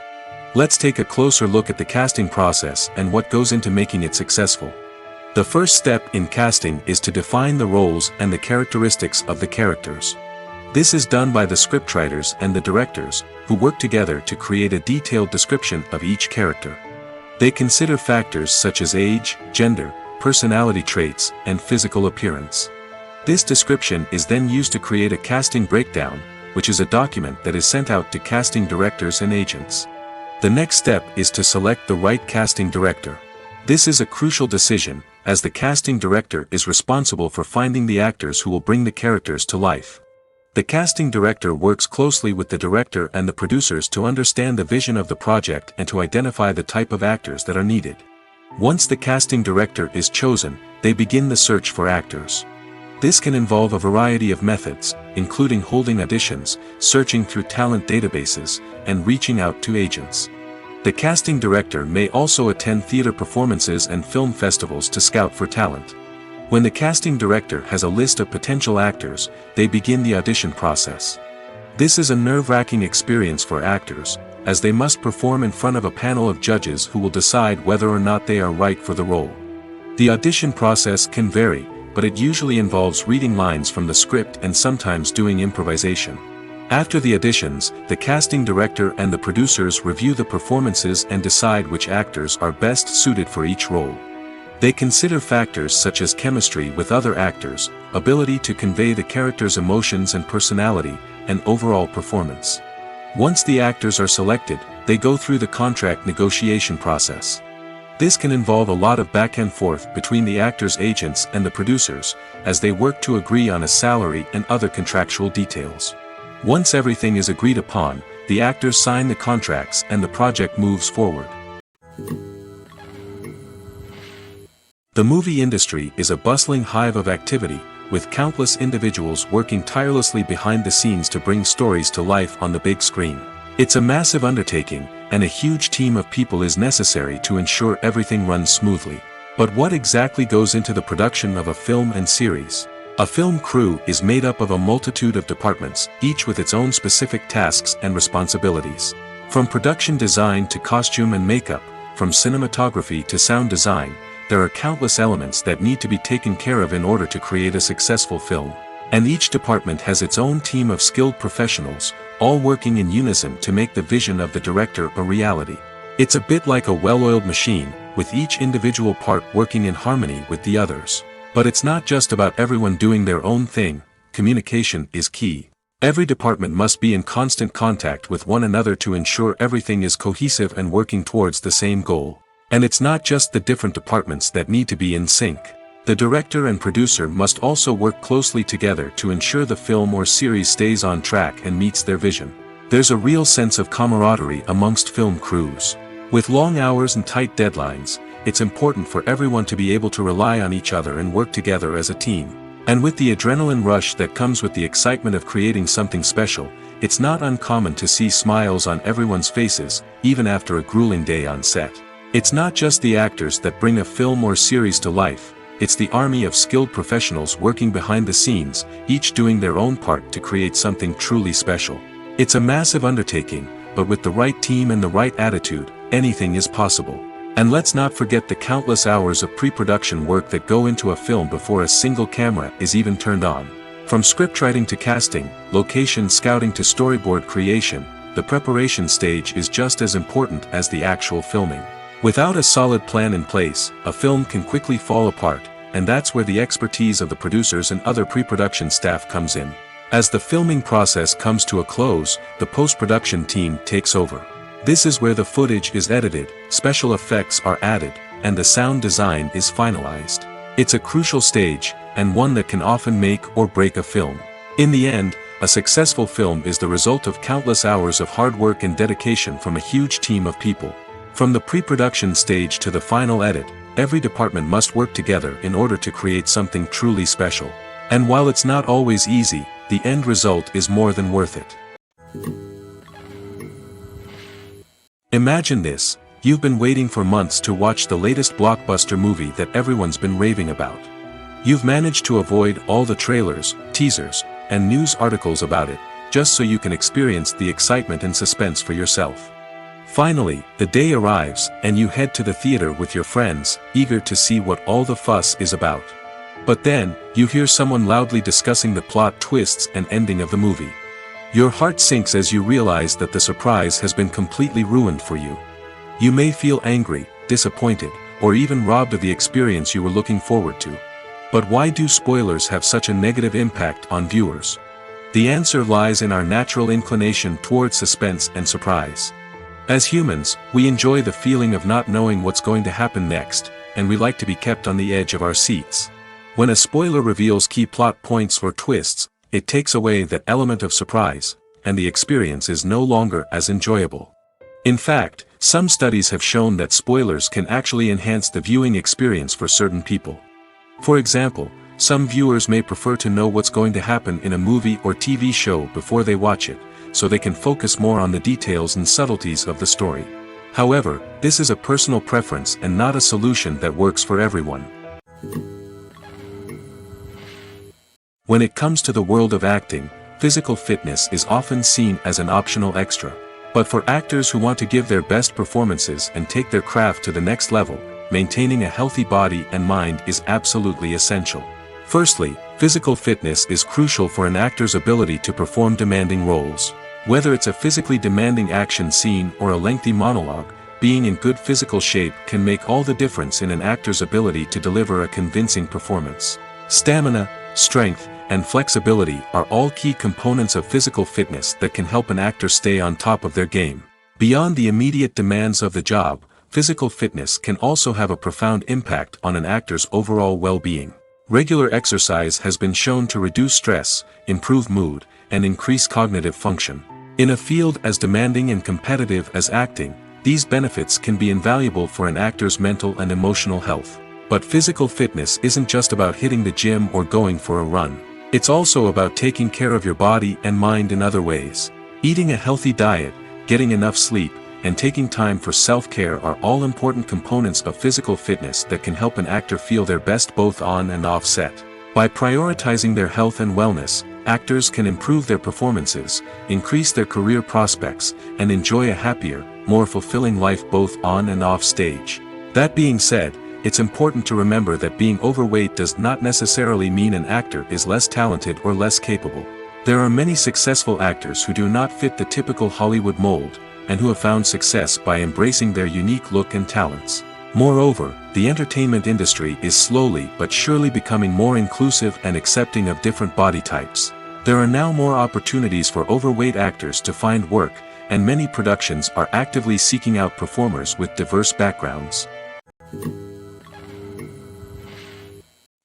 [SPEAKER 1] Let's take a closer look at the casting process and what goes into making it successful. The first step in casting is to define the roles and the characteristics of the characters. This is done by the scriptwriters and the directors, who work together to create a detailed description of each character. They consider factors such as age, gender, personality traits, and physical appearance. This description is then used to create a casting breakdown, which is a document that is sent out to casting directors and agents. The next step is to select the right casting director. This is a crucial decision, as the casting director is responsible for finding the actors who will bring the characters to life. The casting director works closely with the director and the producers to understand the vision of the project and to identify the type of actors that are needed. Once the casting director is chosen, they begin the search for actors. This can involve a variety of methods, including holding auditions, searching through talent databases, and reaching out to agents. The casting director may also attend theater performances and film festivals to scout for talent. When the casting director has a list of potential actors, they begin the audition process. This is a nerve-wracking experience for actors, as they must perform in front of a panel of judges who will decide whether or not they are right for the role. The audition process can vary, but it usually involves reading lines from the script and sometimes doing improvisation. After the auditions, the casting director and the producers review the performances and decide which actors are best suited for each role. They consider factors such as chemistry with other actors, ability to convey the character's emotions and personality, and overall performance. Once the actors are selected, they go through the contract negotiation process. This can involve a lot of back and forth between the actors' agents and the producers, as they work to agree on a salary and other contractual details. Once everything is agreed upon, the actors sign the contracts and the project moves forward. The movie industry is a bustling hive of activity, with countless individuals working tirelessly behind the scenes to bring stories to life on the big screen. It's a massive undertaking, and a huge team of people is necessary to ensure everything runs smoothly. But what exactly goes into the production of a film and series? A film crew is made up of a multitude of departments, each with its own specific tasks and responsibilities. From production design to costume and makeup, from cinematography to sound design, there are countless elements that need to be taken care of in order to create a successful film. And each department has its own team of skilled professionals, all working in unison to make the vision of the director a reality. It's a bit like a well-oiled machine, with each individual part working in harmony with the others. But it's not just about everyone doing their own thing. Communication is key. Every department must be in constant contact with one another to ensure everything is cohesive and working towards the same goal. And it's not just the different departments that need to be in sync. The director and producer must also work closely together to ensure the film or series stays on track and meets their vision. There's a real sense of camaraderie amongst film crews. With long hours and tight deadlines, it's important for everyone to be able to rely on each other and work together as a team. And with the adrenaline rush that comes with the excitement of creating something special, it's not uncommon to see smiles on everyone's faces, even after a grueling day on set. It's not just the actors that bring a film or series to life, it's the army of skilled professionals working behind the scenes, each doing their own part to create something truly special. It's a massive undertaking, but with the right team and the right attitude, anything is possible. And let's not forget the countless hours of pre-production work that go into a film before a single camera is even turned on. From scriptwriting to casting, location scouting to storyboard creation, the preparation stage is just as important as the actual filming. Without a solid plan in place, a film can quickly fall apart, and that's where the expertise of the producers and other pre-production staff comes in. As the filming process comes to a close, the post-production team takes over. This is where the footage is edited, special effects are added, and the sound design is finalized. It's a crucial stage, and one that can often make or break a film. In the end, a successful film is the result of countless hours of hard work and dedication from a huge team of people. From the pre-production stage to the final edit, every department must work together in order to create something truly special. And while it's not always easy, the end result is more than worth it. Imagine this: you've been waiting for months to watch the latest blockbuster movie that everyone's been raving about. You've managed to avoid all the trailers, teasers, and news articles about it, just so you can experience the excitement and suspense for yourself. Finally, the day arrives, and you head to the theater with your friends, eager to see what all the fuss is about. But then, you hear someone loudly discussing the plot twists and ending of the movie. Your heart sinks as you realize that the surprise has been completely ruined for you. You may feel angry, disappointed, or even robbed of the experience you were looking forward to. But why do spoilers have such a negative impact on viewers? The answer lies in our natural inclination towards suspense and surprise. As humans, we enjoy the feeling of not knowing what's going to happen next, and we like to be kept on the edge of our seats. When a spoiler reveals key plot points or twists, it takes away that element of surprise, and the experience is no longer as enjoyable. In fact, some studies have shown that spoilers can actually enhance the viewing experience for certain people. For example, some viewers may prefer to know what's going to happen in a movie or TV show before they watch it, so they can focus more on the details and subtleties of the story. However, this is a personal preference and not a solution that works for everyone. When it comes to the world of acting, physical fitness is often seen as an optional extra. But for actors who want to give their best performances and take their craft to the next level, maintaining a healthy body and mind is absolutely essential. Firstly, physical fitness is crucial for an actor's ability to perform demanding roles. Whether it's a physically demanding action scene or a lengthy monologue, being in good physical shape can make all the difference in an actor's ability to deliver a convincing performance. Stamina, strength, and flexibility are all key components of physical fitness that can help an actor stay on top of their game. Beyond the immediate demands of the job, physical fitness can also have a profound impact on an actor's overall well-being. Regular exercise has been shown to reduce stress, improve mood, and increase cognitive function. In a field as demanding and competitive as acting, these benefits can be invaluable for an actor's mental and emotional health. But physical fitness isn't just about hitting the gym or going for a run. It's also about taking care of your body and mind in other ways. Eating a healthy diet, getting enough sleep, and taking time for self-care are all important components of physical fitness that can help an actor feel their best both on and off set. By prioritizing their health and wellness, actors can improve their performances, increase their career prospects, and enjoy a happier, more fulfilling life both on and off stage. That being said, it's important to remember that being overweight does not necessarily mean an actor is less talented or less capable. There are many successful actors who do not fit the typical Hollywood mold, and who have found success by embracing their unique look and talents. Moreover, the entertainment industry is slowly but surely becoming more inclusive and accepting of different body types. There are now more opportunities for overweight actors to find work, and many productions are actively seeking out performers with diverse backgrounds.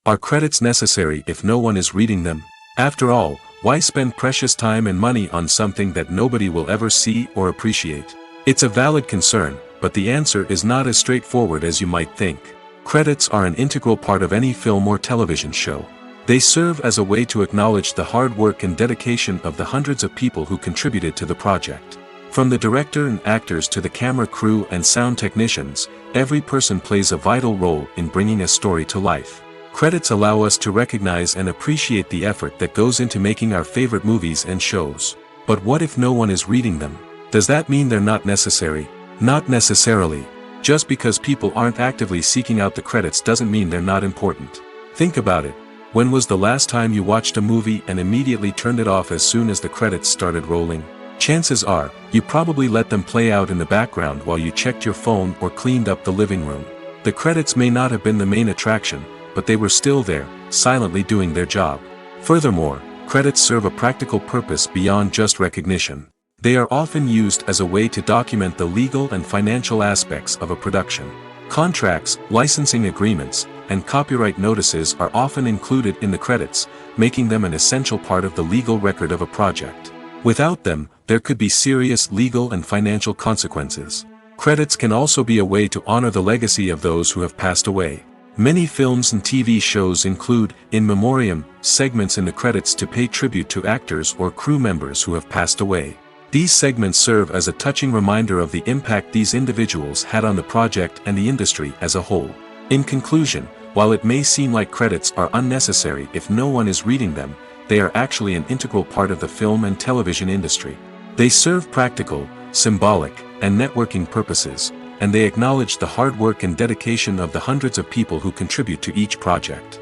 [SPEAKER 1] Are credits necessary if no one is reading them? After all, why spend precious time and money on something that nobody will ever see or appreciate? It's a valid concern, but the answer is not as straightforward as you might think. Credits are an integral part of any film or television show. They serve as a way to acknowledge the hard work and dedication of the hundreds of people who contributed to the project. From the director and actors to the camera crew and sound technicians, every person plays a vital role in bringing a story to life. Credits allow us to recognize and appreciate the effort that goes into making our favorite movies and shows. But what if no one is reading them? Does that mean they're not necessary? Not necessarily. Just because people aren't actively seeking out the credits doesn't mean they're not important. Think about it. When was the last time you watched a movie and immediately turned it off as soon as the credits started rolling? Chances are, you probably let them play out in the background while you checked your phone or cleaned up the living room. The credits may not have been the main attraction, but they were still there, silently doing their job. Furthermore, credits serve a practical purpose beyond just recognition. They are often used as a way to document the legal and financial aspects of a production. Contracts, licensing agreements, and copyright notices are often included in the credits, making them an essential part of the legal record of a project. Without them, there could be serious legal and financial consequences. Credits can also be a way to honor the legacy of those who have passed away. Many films and TV shows include, in memoriam, segments in the credits to pay tribute to actors or crew members who have passed away. These segments serve as a touching reminder of the impact these individuals had on the project and the industry as a whole. In conclusion, while it may seem like credits are unnecessary if no one is reading them, they are actually an integral part of the film and television industry. They serve practical, symbolic, and networking purposes, and they acknowledge the hard work and dedication of the hundreds of people who contribute to each project.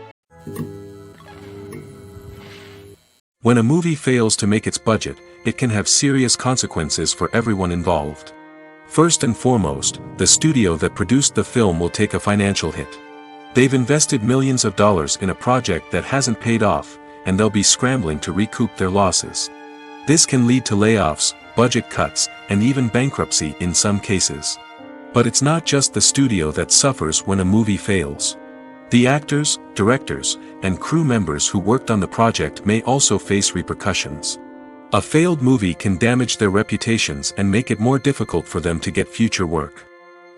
[SPEAKER 1] When a movie fails to make its budget, it can have serious consequences for everyone involved. First and foremost, the studio that produced the film will take a financial hit. They've invested millions of dollars in a project that hasn't paid off, and they'll be scrambling to recoup their losses. This can lead to layoffs, budget cuts, and even bankruptcy in some cases. But it's not just the studio that suffers when a movie fails. The actors, directors, and crew members who worked on the project may also face repercussions. A failed movie can damage their reputations and make it more difficult for them to get future work.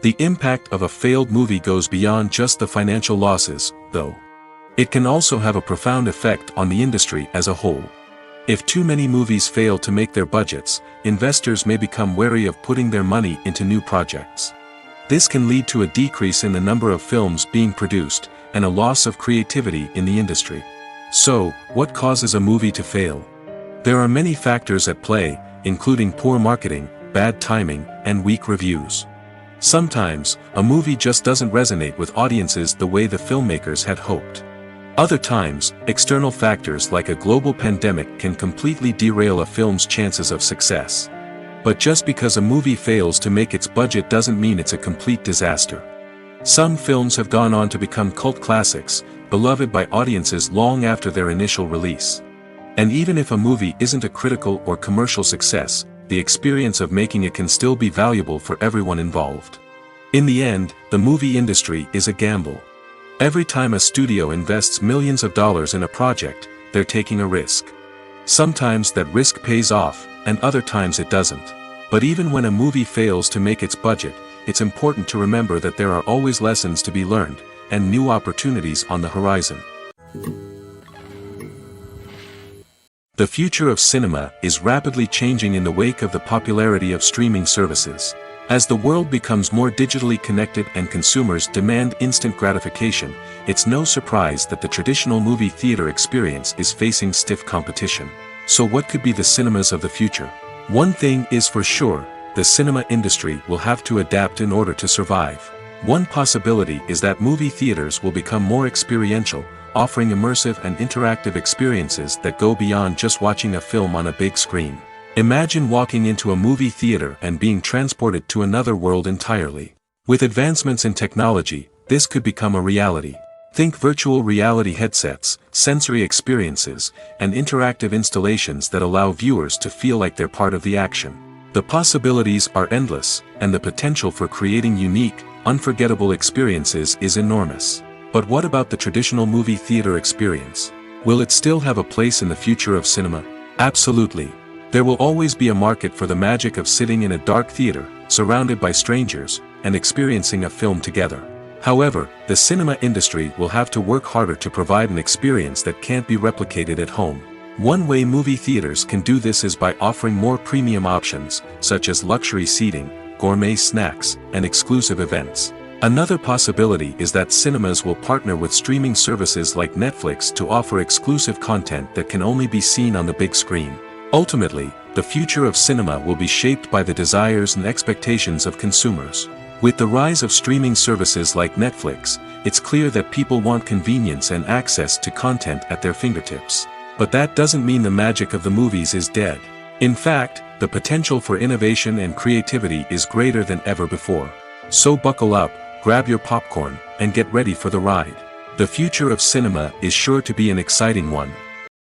[SPEAKER 1] The impact of a failed movie goes beyond just the financial losses, though. It can also have a profound effect on the industry as a whole. If too many movies fail to make their budgets, investors may become wary of putting their money into new projects. This can lead to a decrease in the number of films being produced, and a loss of creativity in the industry. So, what causes a movie to fail? There are many factors at play, including poor marketing, bad timing, and weak reviews. Sometimes, a movie just doesn't resonate with audiences the way the filmmakers had hoped. Other times, external factors like a global pandemic can completely derail a film's chances of success. But just because a movie fails to make its budget doesn't mean it's a complete disaster. Some films have gone on to become cult classics, beloved by audiences long after their initial release. And even if a movie isn't a critical or commercial success, the experience of making it can still be valuable for everyone involved. In the end, the movie industry is a gamble. Every time a studio invests millions of dollars in a project, they're taking a risk. Sometimes that risk pays off, and other times it doesn't. But even when a movie fails to make its budget, it's important to remember that there are always lessons to be learned, and new opportunities on the horizon. The future of cinema is rapidly changing in the wake of the popularity of streaming services. As the world becomes more digitally connected and consumers demand instant gratification, it's no surprise that the traditional movie theater experience is facing stiff competition. So what could be the cinemas of the future? One thing is for sure, the cinema industry will have to adapt in order to survive. One possibility is that movie theaters will become more experiential, offering immersive and interactive experiences that go beyond just watching a film on a big screen. Imagine walking into a movie theater and being transported to another world entirely. With advancements in technology, this could become a reality. Think virtual reality headsets, sensory experiences, and interactive installations that allow viewers to feel like they're part of the action. The possibilities are endless, and the potential for creating unique, unforgettable experiences is enormous. But what about the traditional movie theater experience? Will it still have a place in the future of cinema? Absolutely. There will always be a market for the magic of sitting in a dark theater, surrounded by strangers, and experiencing a film together. However, the cinema industry will have to work harder to provide an experience that can't be replicated at home. One way movie theaters can do this is by offering more premium options, such as luxury seating, gourmet snacks, and exclusive events. Another possibility is that cinemas will partner with streaming services like Netflix to offer exclusive content that can only be seen on the big screen. Ultimately, the future of cinema will be shaped by the desires and expectations of consumers. With the rise of streaming services like Netflix, it's clear that people want convenience and access to content at their fingertips. But that doesn't mean the magic of the movies is dead. In fact, the potential for innovation and creativity is greater than ever before. So buckle up, grab your popcorn, and get ready for the ride. The future of cinema is sure to be an exciting one.